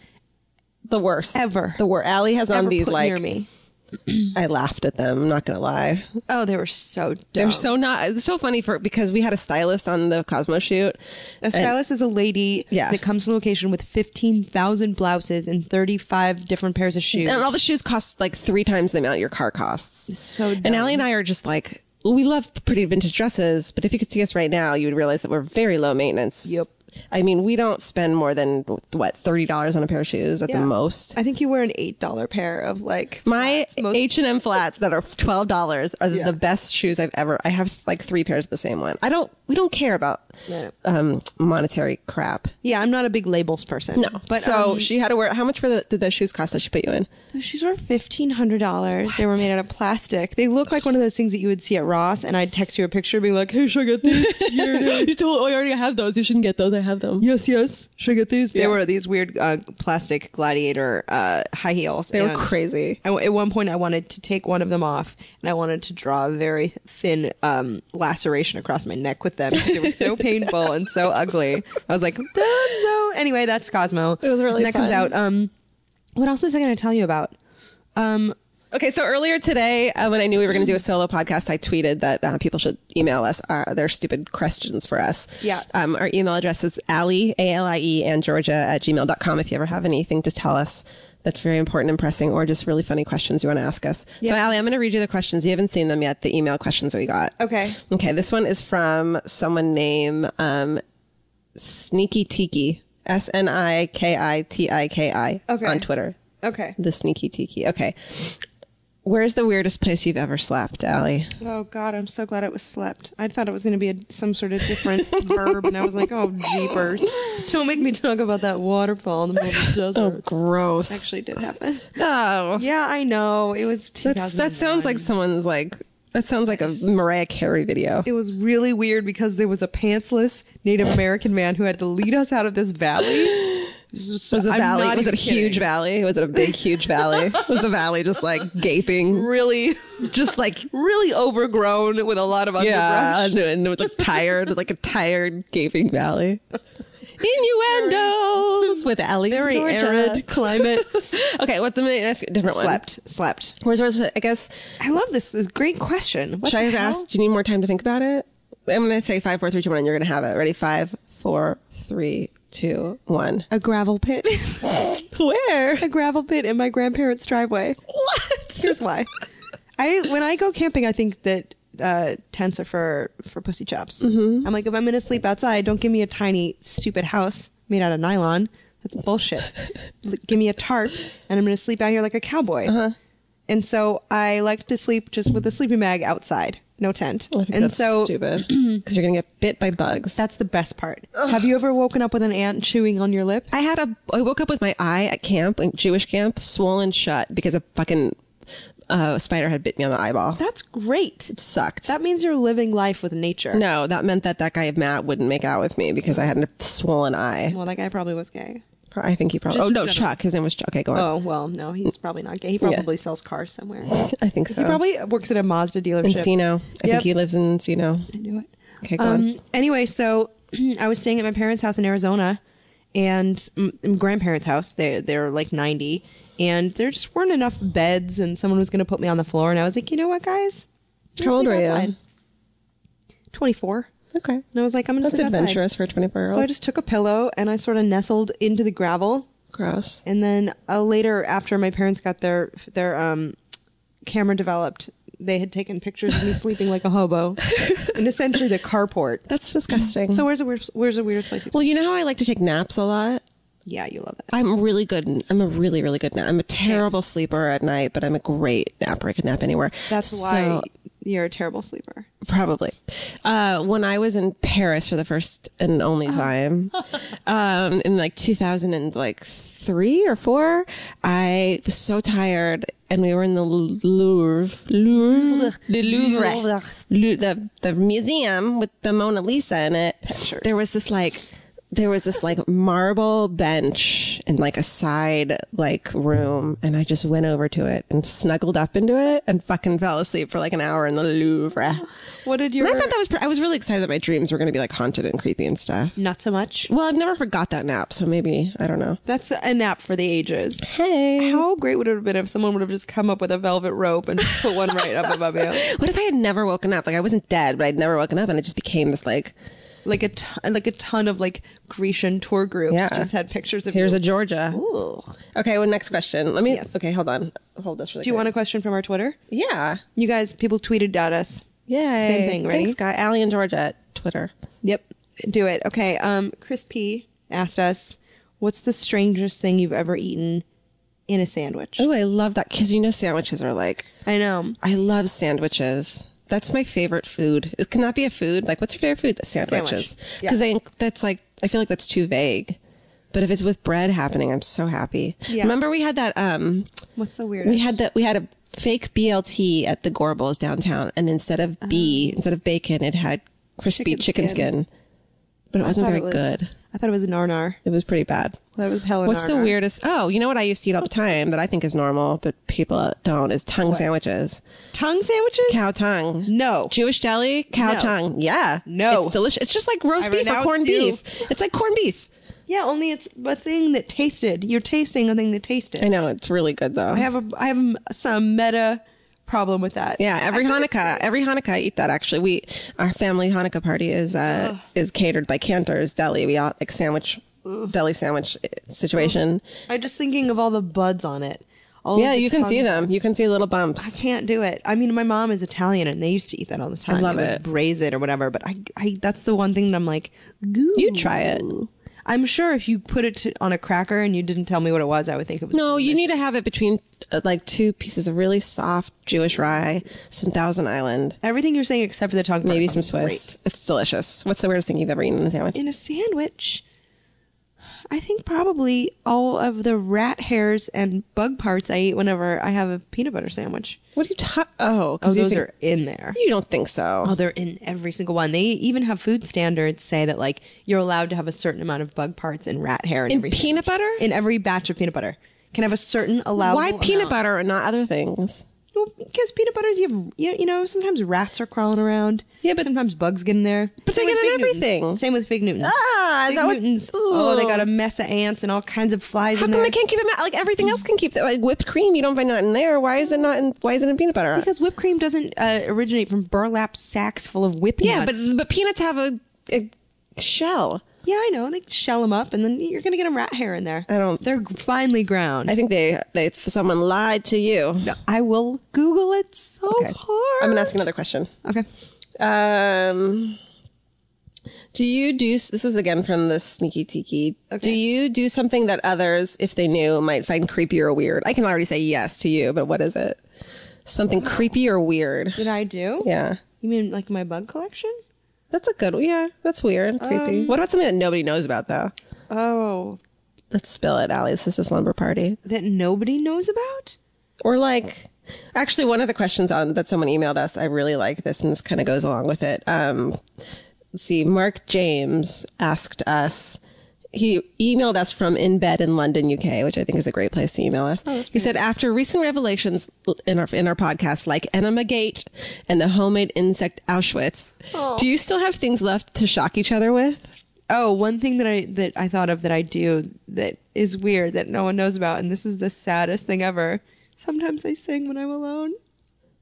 The worst. ever. The worst. Alie has on ever these put like... near me. I laughed at them. I'm not going to lie. Oh, they were so dumb. They're so not... It's so funny because we had a stylist on the Cosmo shoot. A stylist is a lady that comes to location with 15,000 blouses and 35 different pairs of shoes. And all the shoes cost like 3 times the amount your car costs. It's so dumb. And Alie and I are just like, we love pretty vintage dresses, but if you could see us right now, you would realize that we're very low maintenance. Yep. I mean, we don't spend more than, what, $30 on a pair of shoes at the most. I think you wear an $8 pair of like... My flats. H&M flats that are $12 are the best shoes I've ever... I have like 3 pairs of the same one. We don't care about monetary crap. Yeah, I'm not a big labels person. No. But so she had to wear... How much did those shoes cost that she put you in? Those shoes were $1,500. They were made out of plastic. They look like one of those things that you would see at Ross, and I'd text you a picture being like, hey, should I get these? You told, I already have those. You shouldn't get those. I have them. Yes. Should I get these? They were these weird plastic gladiator high heels. They were crazy. At one point, I wanted to take one of them off, and I wanted to draw a very thin laceration across my neck with them because they were so painful and so ugly. I was like, done. So anyway, that's Cosmo. It was really fun. That fun. comes out. What else was I going to tell you about? Okay, so earlier today, when I knew we were going to do a solo podcast, I tweeted that people should email us their stupid questions for us. Yeah. Our email address is Alie, A-L-I-E, and Georgia @gmail.com if you ever have anything to tell us that's very important and pressing, or just really funny questions you want to ask us. Yeah. So, Alie, I'm going to read you the questions. You haven't seen them yet, the email questions that we got. Okay. Okay, this one is from someone named Sneaky Tiki, SNIKITIKI on Twitter. Okay. The Sneaky Tiki. Okay. Where's the weirdest place you've ever slept, Alie? Oh, God, I'm so glad it was slept. I thought it was going to be some sort of different verb, and I was like, oh, jeepers. Don't make me talk about that waterfall in the middle of the desert. Oh, gross. Actually did happen. Oh. Yeah, I know. It was 2009. That sounds like someone's like... That sounds like a Mariah Carey video. It was really weird because there was a pantsless Native American man who had to lead us out of this valley. Was the valley? Was it a huge valley? Was it a big, huge valley? Was the valley just like gaping? Really, just like really overgrown with a lot of underbrush. Yeah, and it was like a tired, gaping valley. Innuendos with Alie. Very Georgia. arid climate. Okay, what's the different one? Slept. Where's I guess. I love this. This is a great question. Should I have asked? Do you need more time to think about it? I'm going to say 5, 4, 3, 2, 1, and you're going to have it. Ready? 5, 4, 3, 2, 1. A gravel pit. Where? A gravel pit in my grandparents' driveway. What? Here's why. When I go camping, I think that tents are for pussy chops. Mm-hmm. I'm like, if I'm going to sleep outside, don't give me a tiny, stupid house made out of nylon. That's bullshit. Give me a tarp, and I'm going to sleep out here like a cowboy. Uh-huh. And so I like to sleep just with a sleeping bag outside. No tent. I think that's stupid because you're going to get bit by bugs. That's the best part. Ugh. Have you ever woken up with an ant chewing on your lip? I woke up with my eye at camp, like Jewish camp, swollen shut because a fucking spider had bit me on the eyeball. That's great. It sucked. That means you're living life with nature. No, that meant that guy Matt wouldn't make out with me because I had a swollen eye. Well, that guy probably was gay. I think he probably... Chuck. His name was Chuck. Okay, go on. Oh, well, no, he's probably not gay. He probably sells cars somewhere. I think so. He probably works at a Mazda dealership. Encino. I think he lives in Encino. I knew it. Okay, go on. Anyway, so I was staying at my parents' house in Arizona and grandparents' house. They're like 90. And there just weren't enough beds and someone was going to put me on the floor. And I was like, you know what, guys? How old were you? 24. Okay. And I was like, I'm going to sleep outside. That's adventurous for a 24-year-old. So I just took a pillow and I sort of nestled into the gravel. Gross. And then later, after my parents got their camera developed, they had taken pictures of me sleeping like a hobo in essentially the carport. That's disgusting. So where's the weirdest place you've Well, you know how I like to take naps a lot? Yeah, you love that. I'm really good. I'm a really, really good nap. I'm a terrible sleeper at night, but I'm a great napper. I could nap anywhere. That's why You're a terrible sleeper. Probably. When I was in Paris for the first and only time, in like 2003 or 4, I was so tired, and we were in the Louvre, the museum with the Mona Lisa in it. Pictures. There was this like marble bench in like a side like room, and I just went over to it and snuggled up into it and fucking fell asleep for like an hour in the Louvre. What did you? I thought that was. I was really excited that my dreams were going to be like haunted and creepy and stuff. Not so much. Well, I've never forgot that nap, so maybe I don't know. That's a nap for the ages. Hey, How great would it have been if someone would have just come up with a velvet rope and put one right up above you? what if I had never woken up? Like I wasn't dead, but I'd never woken up, and it just became this like. Like a ton of like Grecian tour groups just had pictures of Here's you. a Georgia. Ooh. Okay, well, next question. Let me. Yes. Okay, hold on. Hold this really. Do you want a question from our Twitter? Yeah. You guys, people tweeted at us. Yeah. Same thing, ready? Thanks, Guy. Alie and Georgia at Twitter. Yep. Do it. Okay. Chris P asked us, what's the strangest thing you've ever eaten in a sandwich? Oh, I love that because you know sandwiches are like. I know. I love sandwiches. That's my favorite food. Can that be a food? Like, what's your favorite food? Sandwiches. Because that's like, I feel like that's too vague. But if it's with bread happening, I'm so happy. Yeah. Remember we had that, What's the weirdest? we had a fake BLT at the Gorbals downtown. And instead of bacon, it had crispy chicken skin. But it wasn't very good. I thought it was nar. It was pretty bad. That was hella What's the nar-nar. weirdest? Oh, you know what I used to eat all the time that I think is normal, but people don't, is tongue sandwiches. Tongue sandwiches? Cow tongue. No. Jewish deli, cow No. tongue. Yeah. No. It's delicious. It's just like roast I beef or renounce corned you. beef. It's like corned beef. Yeah, only it's a thing that tasted. You're tasting a thing that tasted. I know. It's really good though. I have some meta problem with that. Yeah, every Hanukkah I eat that actually. Our family Hanukkah party is catered by Cantor's Deli. We all like deli sandwich situation. I'm just thinking of all the buds on it. Yeah, you can see them. You can see little bumps. I can't do it. I mean, my mom is Italian and they used to eat that all the time. I love They would it. braise it or whatever, but I that's the one thing that I'm like, goo. You'd try it. I'm sure if you put it on a cracker and you didn't tell me what it was, I would think it was No, you delicious. need to have it between like 2 pieces of really soft Jewish rye, some Thousand Island, Everything you're saying except for the tongue part maybe some sounds Swiss. great. It's delicious. What's the weirdest thing you've ever eaten in a sandwich? In a sandwich, I think probably all of the rat hairs and bug parts I eat whenever I have a peanut butter sandwich. What are you talking? Oh, Oh, because those are in there. You don't think so? Oh, they're in every single one. They even have food standards say that like you're allowed to have a certain amount of bug parts and rat hair in every peanut sandwich. butter? In every batch of peanut butter can have a certain allowable. Why peanut amount. butter and not other things? Well, because peanut butters, you know, sometimes rats are crawling around. Yeah, but- sometimes bugs get in there. But Same they with get in Fig Newtons. everything. Same with Fig Newtons. Ah, Fig that was- Newtons. Ooh. Oh, they got a mess of ants and all kinds of flies How in come there. they can't keep it? Like everything else can keep that. Like whipped cream, you don't find that in there. Why is it not in? Why is it in peanut butter? Because whipped cream doesn't originate from burlap sacks full of whipped yeah, nuts. but peanuts have a shell. Yeah, I know. They shell them up, and then you're gonna get a rat hair in there. I don't- They're finely ground. I think someone lied to you. No, I will Google it so Okay. hard. I'm gonna ask you another question. Okay. Do you do, this is again from the Sneaky Tiki. Okay. Do you do something that others, if they knew, might find creepy or weird? I can already say yes to you, but what is it? Something creepy or weird? Did I do? Yeah. You mean like my bug collection? That's a good one. Yeah, that's weird. Creepy. What about something that nobody knows about, though? Oh, Let's spill it, Alie. This is a slumber party. that nobody knows about? Or like, actually, one of the questions that someone emailed us, I really like this, and this kind of goes along with it. Let's see, Mark James asked us, he emailed us from in bed in London, UK, which I think is a great place to email us. He said, after recent revelations in our podcast, like Enema Gate and the homemade insect Auschwitz, do you still have things left to shock each other with? Oh, one thing that I thought of that I do that is weird that no one knows about, and this is the saddest thing ever. Sometimes I sing when I'm alone.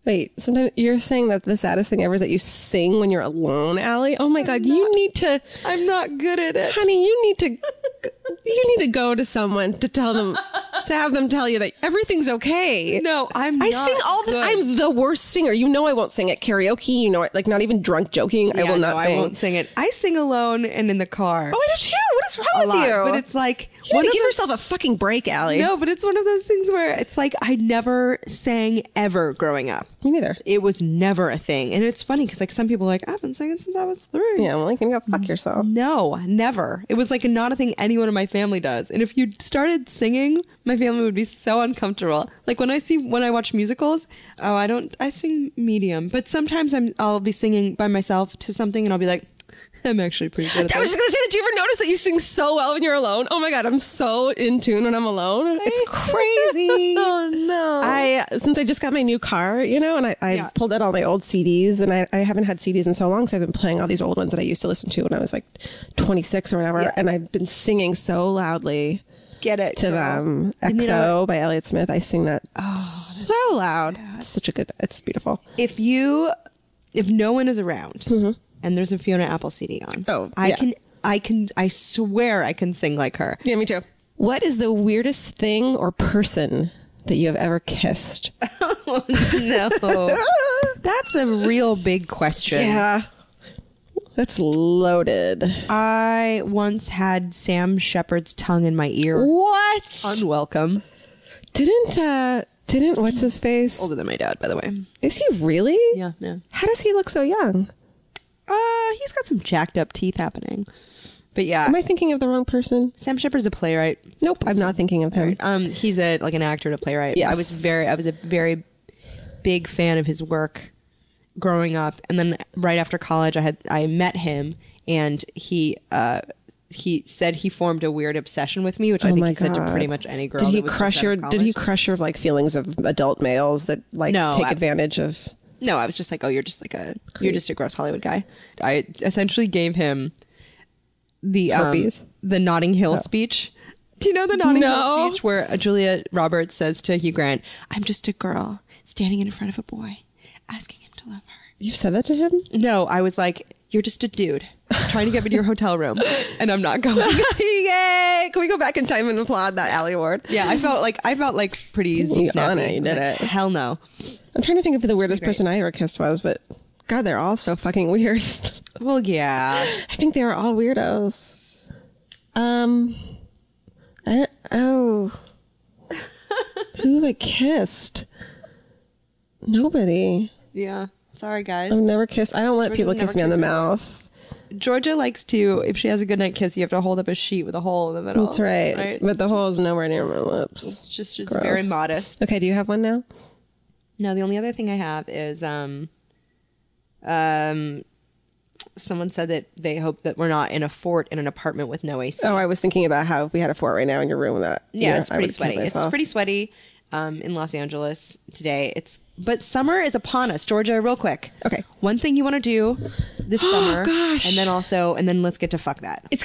Wait, sometimes you're saying that the saddest thing ever is that you sing when you're alone, Alie? Oh my God, you need to, I'm not good at it. honey, you need to go to someone to tell them, to have them tell you that everything's okay. No, I not sing all the, good. I'm the worst singer. You know I won't sing at karaoke. You know, like not even drunk joking. I Yeah, will not no, sing. I won't sing it. I sing alone and in the car. Oh, I do too. What is wrong with you? But it's like, you need to give yourself a fucking break, Alie. No, but it's one of those things where it's like, I never sang ever growing up. Me neither. It was never a thing. And it's funny because like some people are like, I've been singing since I was 3. Yeah, I'm like, you go fuck yourself. No, never. It was like not a thing anyone in my family does. And if you started singing, my family would be so uncomfortable. Like when I watch musicals, I sing medium, but sometimes I'll be singing by myself to something and I'll be like, I'm actually pretty good at that. I was just going to say, did you ever notice that you sing so well when you're alone? Oh my God, I'm so in tune when I'm alone. It's crazy. Oh no. Since I just got my new car, and I pulled out all my old CDs, and I haven't had CDs in so long, so I've been playing all these old ones that I used to listen to when I was like 26 or whatever, and I've been singing so loudly. Get it to them. XO by Elliott Smith. I sing that so loud. It's it's beautiful. If no one is around and there's a Fiona Apple CD on, I swear I can sing like her. Yeah, me too. What is the weirdest thing or person that you have ever kissed? Oh, no. That's a real big question. Yeah. That's loaded. I once had Sam Shepard's tongue in my ear. What? Unwelcome. Didn't what's his face? Older than my dad, by the way. Is he really? Yeah. How does he look so young? He's got some jacked up teeth happening. But yeah. Am I thinking of the wrong person? Sam Shepard's a playwright. Nope, I'm not thinking of him. Right. He's an actor and a playwright. Yes. I was a very big fan of his work growing up, and then right after college I met him, and he said he formed a weird obsession with me, which I think he said to pretty much any girl. Did he crush your like feelings of adult males that take advantage of? No, I was just like, oh, you're just a gross Hollywood guy. I essentially gave him the Notting Hill speech. Do you know the Notting Hill speech where Julia Roberts says to Hugh Grant, "I'm just a girl standing in front of a boy, asking him to love her." You've said that to him? No, I was like, you're just a dude trying to get me to your hotel room, and I'm not going. Yay! Can we go back in time and applaud that Alie Award? Yeah, I felt like pretty snappy. You did it. Hell no. I'm trying to think of who the weirdest person I ever kissed was, but God, they're all so fucking weird. Well, yeah. I think they were all weirdos. Who have I kissed? Nobody. Yeah. Sorry, guys. I've never kissed. I don't let people kiss me on the mouth. Georgia likes to, if she has a goodnight kiss, you have to hold up a sheet with a hole in the middle. That's right. But the hole is nowhere near my lips. It's just very modest. Okay, do you have one now? No, the only other thing I have is someone said that they hope that we're not in a fort in an apartment with no AC. Oh, I was thinking about how if we had a fort right now in your room, it's pretty sweaty. It's pretty sweaty in Los Angeles today. But summer is upon us. Georgia, real quick. Okay. One thing you want to do this summer. Gosh. And then let's get to fuck that. I'm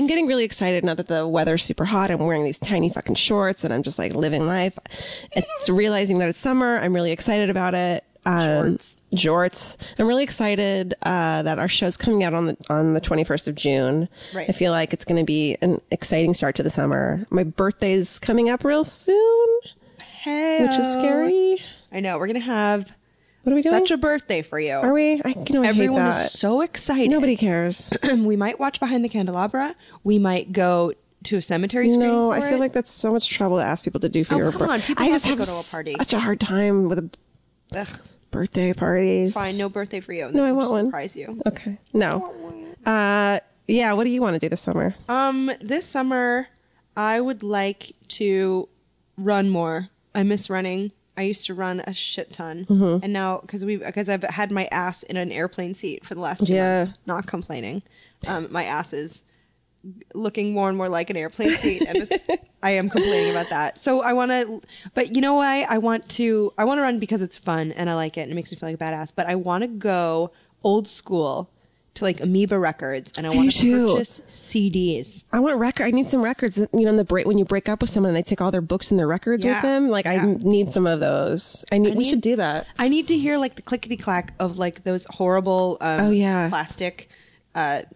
getting really excited now that the weather's super hot. I'm wearing these tiny fucking shorts and I'm just like living life. It's realizing that it's summer. I'm really excited about it. Jorts. I'm really excited that our show's coming out on the 21st of June. Right. I feel like it's going to be an exciting start to the summer. My birthday's coming up real soon, which is scary. I know. We're going to have doing? Such a birthday for you. Are we? I Everyone hate that. is so excited. Nobody cares. We might watch Behind the Candelabra. We might go to a cemetery screening. No, I feel like that's so much trouble to ask people to do for your birthday. Come on. People have to go to a party. Such a hard time with birthday parties. Fine, no birthday for you. No, I want one. Surprise you. Okay. No. Yeah, what do you want to do this summer? This summer, I would like to run more. I miss running. I used to run a shit ton, and now because I've had my ass in an airplane seat for the last 2 months, not complaining. My ass is looking more and more like an airplane seat, and I am complaining about that. So I want to, but you know why I want to run because it's fun and I like it and it makes me feel like a badass. But I want to go old school to like Amoeba Records, and I want to purchase CDs. I want record. I need some records. In the break when you break up with someone, and they take all their books and their records with them. Like I need some of those. We should do that. I need to hear like the clickety clack of like those horrible plastic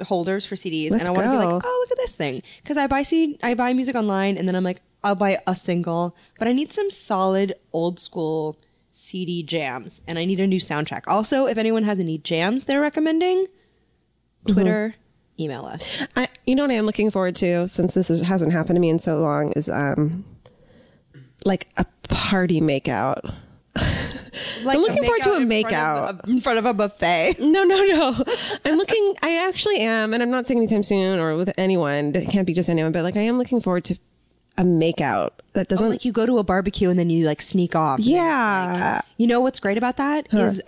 holders for CDs. And I want to be like, oh, look at this thing, because I buy music online, and then I'm like, I'll buy a single, but I need some solid old school CD jams, and I need a new soundtrack. Also, if anyone has any jams they're recommending, Twitter, email us. You know what I am looking forward to, since hasn't happened to me in so long, is like a party makeout. Like I'm looking forward to a makeout in front of a buffet. No. I actually am, and I'm not saying anytime soon or with anyone. It can't be just anyone, but like I am looking forward to a makeout that doesn't Like you go to a barbecue and then you like sneak off. Yeah. You know what's great about that is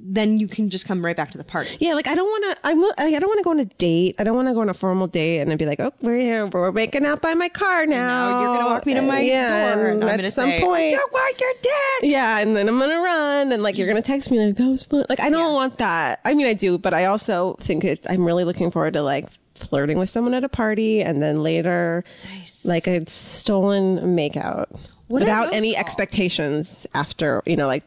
then you can just come right back to the party. Yeah, like I don't want to. I don't want to go on a date. I don't want to go on a formal date and then be like, "Oh, we're here. We're making out by my car now." Now you're gonna walk me to my door, and I'm gonna some say, point, "I don't want your dick." Yeah, and then I'm gonna run, and like you're gonna text me like, "That was fun." Like I don't want that. I mean, I do, but I also think I'm really looking forward to like flirting with someone at a party, and then later, like a stolen makeout without any expectations after. Like.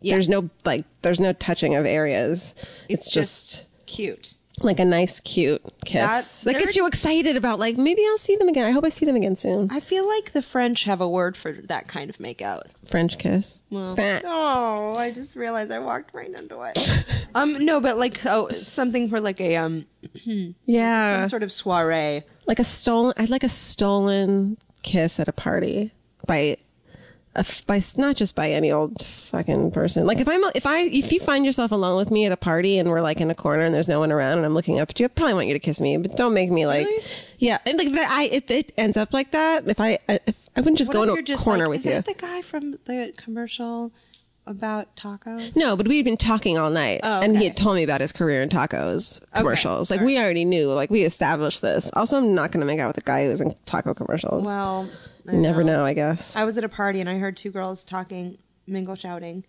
Yeah. There's no touching of areas. It's just cute. Like a nice, cute kiss. That gets you excited about like, maybe I'll see them again. I hope I see them again soon. I feel like the French have a word for that kind of makeout. French kiss. Well, oh, I just realized I walked right into it. No, but like something for like a some sort of soiree. Like I'd like a stolen kiss at a party by not just by any old fucking person. Like if you find yourself alone with me at a party and we're like in a corner and there's no one around and I'm looking up at you, I probably want you to kiss me, but don't make me like, really? Yeah. And like if it ends up like that, if I wouldn't just go into a corner with you. Is that the guy from the commercial about tacos? No, but we'd been talking all night, and he had told me about his career in tacos commercials. Like we already knew, like we established this. Also, I'm not going to make out with a guy who's in taco commercials. Well, you never know, I guess. I was at a party and I heard two girls talking, mingle shouting,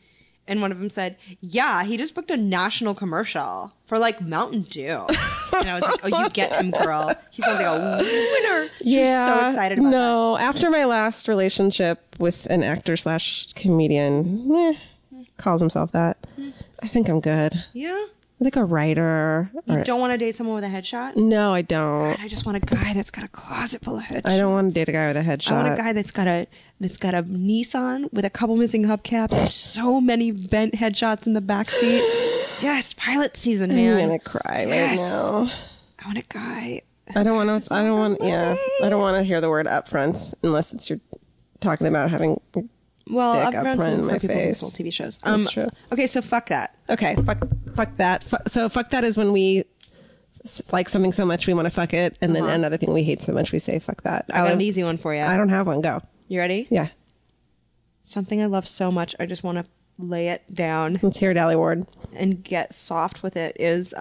and one of them said, "Yeah, he just booked a national commercial for like Mountain Dew." And I was like, "Oh, you get him, girl. He sounds like a winner." She was so excited about that. No, after my last relationship with an actor / comedian, calls himself that, I think I'm good. Yeah? Like a writer. You don't want to date someone with a headshot? No, I don't. God, I just want a guy that's got a closet full of headshots. I don't want to date a guy with a headshot. I want a guy that's got a Nissan with a couple missing hubcaps and so many bent headshots in the backseat. Yes, pilot season, man. I'm gonna cry right now. I want a guy. I don't want to hear the word upfronts unless it's you're talking about having dick up front in my face. TV shows. That's true. Okay, so fuck that. Okay, fuck that. So fuck that is when we like something so much we want to fuck it, and then another thing we hate so much we say fuck that. I got an easy one for you. I don't have one. Go. You ready? Yeah. Something I love so much, I just want to lay it down. Let's hear it, Alie Ward. And get soft with it is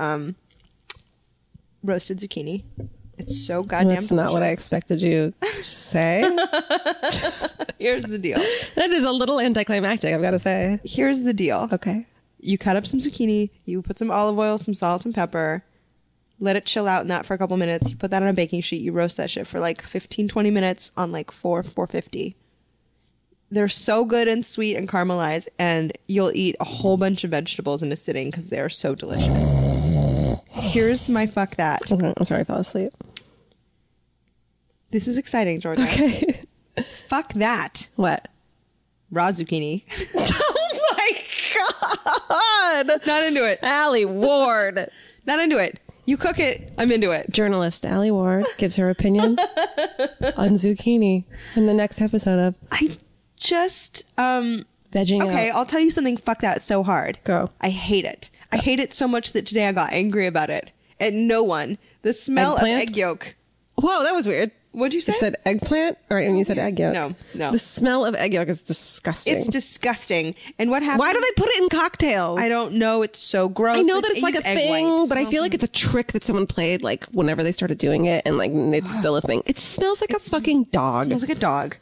roasted zucchini. It's so goddamn delicious. That's not what I expected you to say. Here's the deal. That is a little anticlimactic, I've got to say. Here's the deal. Okay. You cut up some zucchini, you put some olive oil, some salt and pepper, let it chill out in that for a couple minutes. You put that on a baking sheet, you roast that shit for like 15-20 minutes on like 450. They're so good and sweet and caramelized, and you'll eat a whole bunch of vegetables in a sitting because they are so delicious. Here's my fuck that. Okay, I'm sorry, I fell asleep. This is exciting, Georgia. Okay. Fuck that. What? Raw zucchini. Oh my God. Not into it. Alie Ward. Not into it. You cook it, I'm into it. Journalist Alie Ward gives her opinion on zucchini in the next episode of I just Vegging okay, Out. I'll tell you something. Fuck that so hard. Go. I hate it. I hate it so much that today I got angry about it. And no one. The smell Eggplant? of egg yolk. Whoa, that was weird. What'd you say? You said eggplant? Or and you said egg yolk. No. The smell of egg yolk is disgusting. It's disgusting. And what happened? Why do they put it in cocktails? I don't know. It's so gross. I know that it's like a egg thing, white. but I feel like it's a trick that someone played like whenever they started doing it, and like it's still a thing. It smells like a fucking dog. It smells like a dog.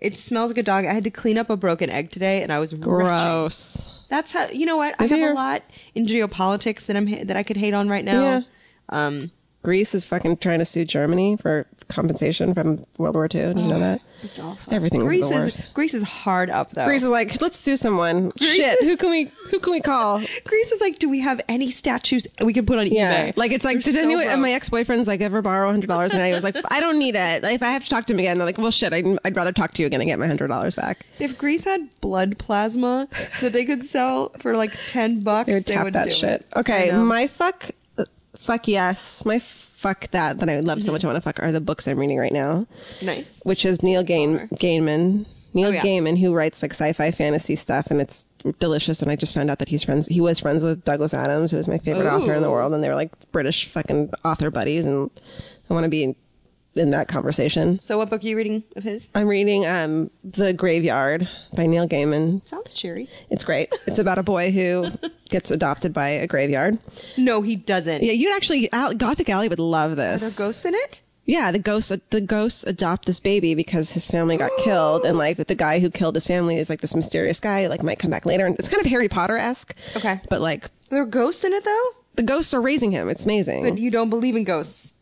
It smells like a dog. I had to clean up a broken egg today, and I was gross. Retching. That's how, you know what? I have a lot in geopolitics that I could hate on right now. Yeah. Greece is fucking trying to sue Germany for compensation from World War II. Do you know that? It's awful. Everything's the worst. Greece is hard up though. Greece is like, let's sue someone. Shit, who can we call? Greece is like, do we have any statues we can put on eBay? Like it's like, did anyone? And my ex-boyfriends like ever borrow $100? And I was like, I don't need it. Like, if I have to talk to him again, they're like, well, shit, I'd rather talk to you again and get my $100 back. If Greece had blood plasma that they could sell for like $10, they would tap that shit. Okay, my fuck fuck yes. My fuck that I love so much I want to fuck are the books I'm reading right now. Nice. Which is Neil Gaiman. Neil Gaiman, who writes like sci-fi fantasy stuff, and it's delicious. And I just found out that he was friends with Douglas Adams, who is my favorite author in the world, and they were like British fucking author buddies, and I want to be in that conversation. So what book are you reading of his? I'm reading The Graveyard by Neil Gaiman. Sounds cheery. It's great. It's about a boy who gets adopted by a graveyard. No, he doesn't. Yeah, you'd actually, Gothic Alie would love this. Are there ghosts in it? Yeah, the ghosts adopt this baby because his family got killed, and like the guy who killed his family is like this mysterious guy, like might come back later, and it's kind of Harry Potter-esque. Okay. But like There are ghosts in it though? the ghosts are raising him. It's amazing. But you don't believe in ghosts.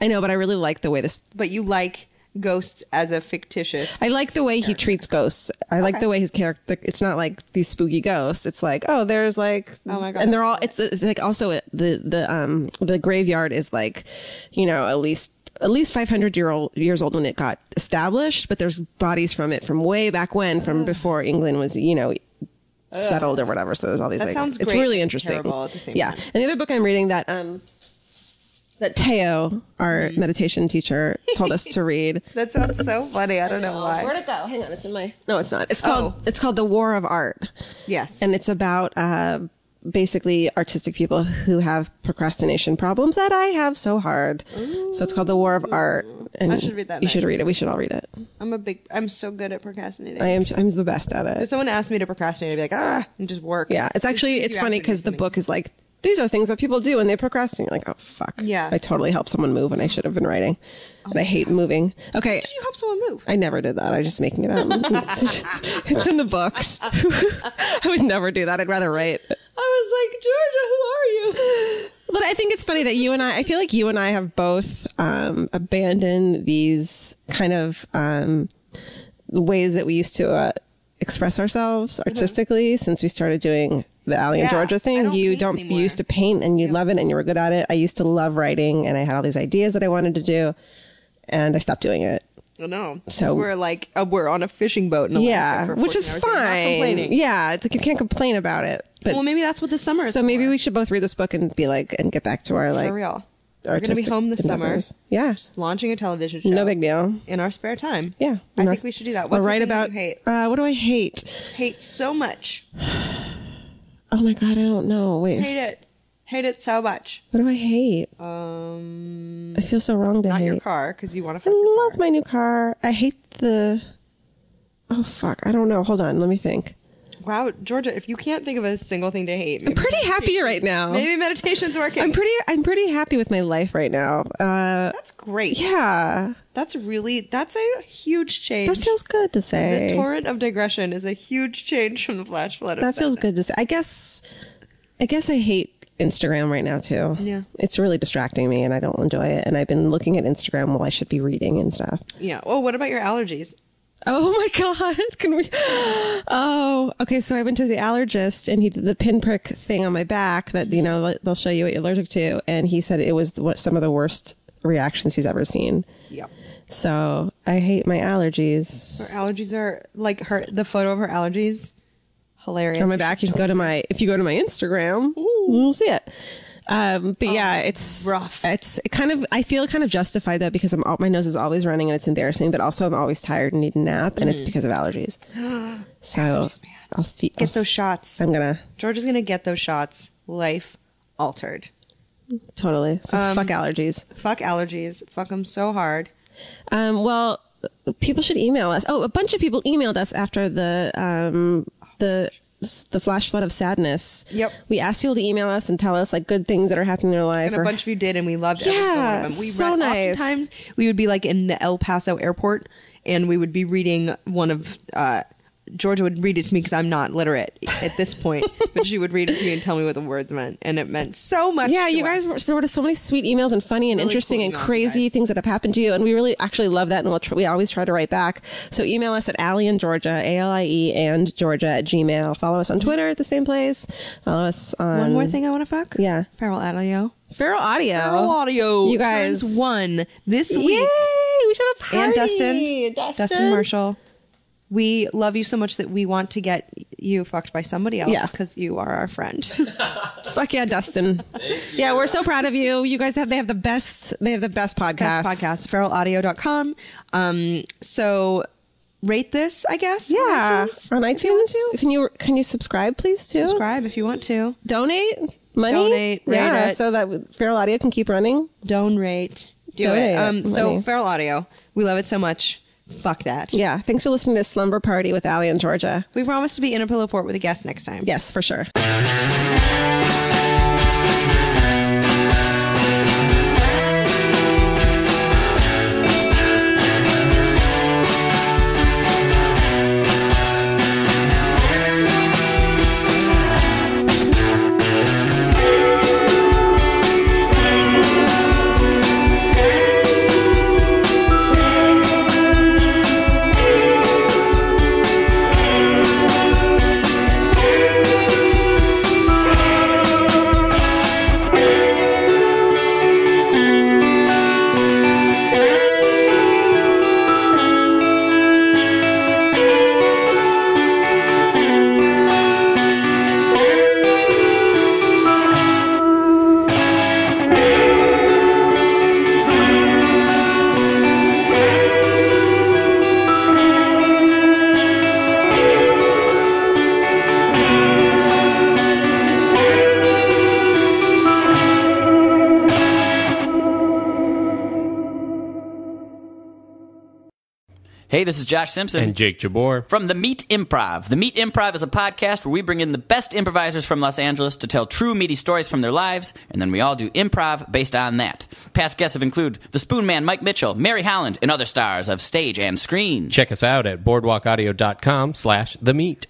I know, but I really like the way this. But you like ghosts as a fictitious. I like the way he treats ghosts. I like the way his character. It's not like these spooky ghosts. It's like, oh, there's like, oh my God, and they're all. It's like also the graveyard is like, you know, at least 500 years old when it got established, but there's bodies from it from way back when, from before England was, you know, settled or whatever. So there's all these. That like, sounds it's great really and interesting. terrible at the same yeah, time. and the other book I'm reading that Teo, our meditation teacher, told us to read. That sounds so funny. I don't know why. Where'd it go? Hang on, it's in my. No, it's not. It's called The War of Art. Yes. And it's about basically artistic people who have procrastination problems that I have so hard. Ooh. So it's called The War of Art. And I should read that. You should read it. We should all read it. I'm so good at procrastinating. I'm the best at it. If someone asked me to procrastinate, I'd be like, and just work. Yeah, it's funny because the book is like, these are things that people do when they procrastinate. You're like, oh, fuck. Yeah. I totally helped someone move when I should have been writing. And I hate moving. Okay. How did you help someone move? I never did that. I was just making it up. It's in the book. I would never do that. I'd rather write. I was like, Georgia, who are you? But I think it's funny that I feel like you and I have both abandoned these kind of ways that we used to express ourselves artistically since we started doing the Alie and Georgia thing. You used to paint and you love it and you were good at it. I used to love writing and I had all these ideas that I wanted to do and I stopped doing it. I know. So we're like, we're on a fishing boat in Alaska for which is 14 hours. Not fine. complaining. Yeah, it's like you can't complain about it. But well, maybe that's what the summer is. So maybe for. we should both read this book and be like, and get back to our like. For real. We're going to be home this endeavors. summer. Yeah. Just launching a television show. No big deal. In our spare time. Yeah. I think we should do that. What's we're right the thing about. you hate? What do I hate? Hate so much. Oh my God, I don't know. Wait. Hate it. Hate it so much. What do I hate? I feel so wrong to not hate. your car, because you want to fuck I your love car. my new car. I hate the. Oh fuck! I don't know. Hold on. Let me think. Wow, Georgia, if you can't think of a single thing to hate, I'm pretty happy right now. Maybe meditation's working. I'm pretty happy with my life right now. That's great. Yeah. That's a huge change. That feels good to say. The torrent of digression is a huge change from the flash flood of That feels sadness. good to say. I guess I hate Instagram right now too. Yeah. It's really distracting me and I don't enjoy it. And I've been looking at Instagram while I should be reading and stuff. Yeah. Oh, what about your allergies? Oh my God. Can we? Oh, okay. So I went to the allergist and he did the pinprick thing on my back that, you know, they'll show you what you're allergic to. And he said it was some of the worst reactions he's ever seen. Yep. So I hate my allergies. Her allergies are like the photo of her allergies. Hilarious. On my back. If you go to my Instagram, you'll see it. But yeah, it's rough. It's kind of, I feel kind of justified though, because my nose is always running and it's embarrassing, but also I'm always tired and need a nap and it's because of allergies. So allergies, man. Get those shots. Georgia's going to get those shots. Life altered. Totally. So fuck allergies. Fuck allergies. Fuck them so hard. Well, people should email us. Oh, a bunch of people emailed us after the flash flood of sadness. Yep. We asked people to email us and tell us like good things that are happening in their life. And a bunch of you did, and we loved Yeah, every single one of them. so nice. Oftentimes, we would be like in the El Paso airport, and we would be reading one of Georgia would read it to me because I'm not literate at this point, but she would read it to me and tell me what the words meant, and it meant so much. Yeah, to you us. guys wrote us so many sweet emails and funny and Really interesting cool and emails, crazy you guys. things that have happened to you, and we really actually love that, and we always try to write back. So email us at Alie and Georgia, ALIE and Georgia at Gmail. Follow us on Twitter at the same place. Follow us on One more thing I want to fuck. Yeah, Feral Audio. Feral Audio. Feral Audio. You guys turns 1 this week. Yay! We should have a party. And Dustin Marshall. We love you so much that we want to get you fucked by somebody else because you are our friend. Fuck yeah, Dustin. Yeah, we're so proud of you. You guys they have the best podcast. Best podcast, feralaudio.com. So rate this, I guess. Yeah. On iTunes. To. Can you subscribe, please, too? Subscribe if you want to. Donate money. Donate, rate it. So that Feral Audio can keep running. Donate. Do it. So Feral Audio, we love it so much. Fuck that. Yeah. Thanks for listening to Slumber Party with Alie and Georgia. We promise to be in a pillow fort with a guest next time. Yes, for sure. Hey, this is Josh Simpson. And Jake Jabor. From The Meat Improv. The Meat Improv is a podcast where we bring in the best improvisers from Los Angeles to tell true meaty stories from their lives, and then we all do improv based on that. Past guests have included the Spoon Man Mike Mitchell, Mary Holland, and other stars of stage and screen. Check us out at boardwalkaudio.com/themeat.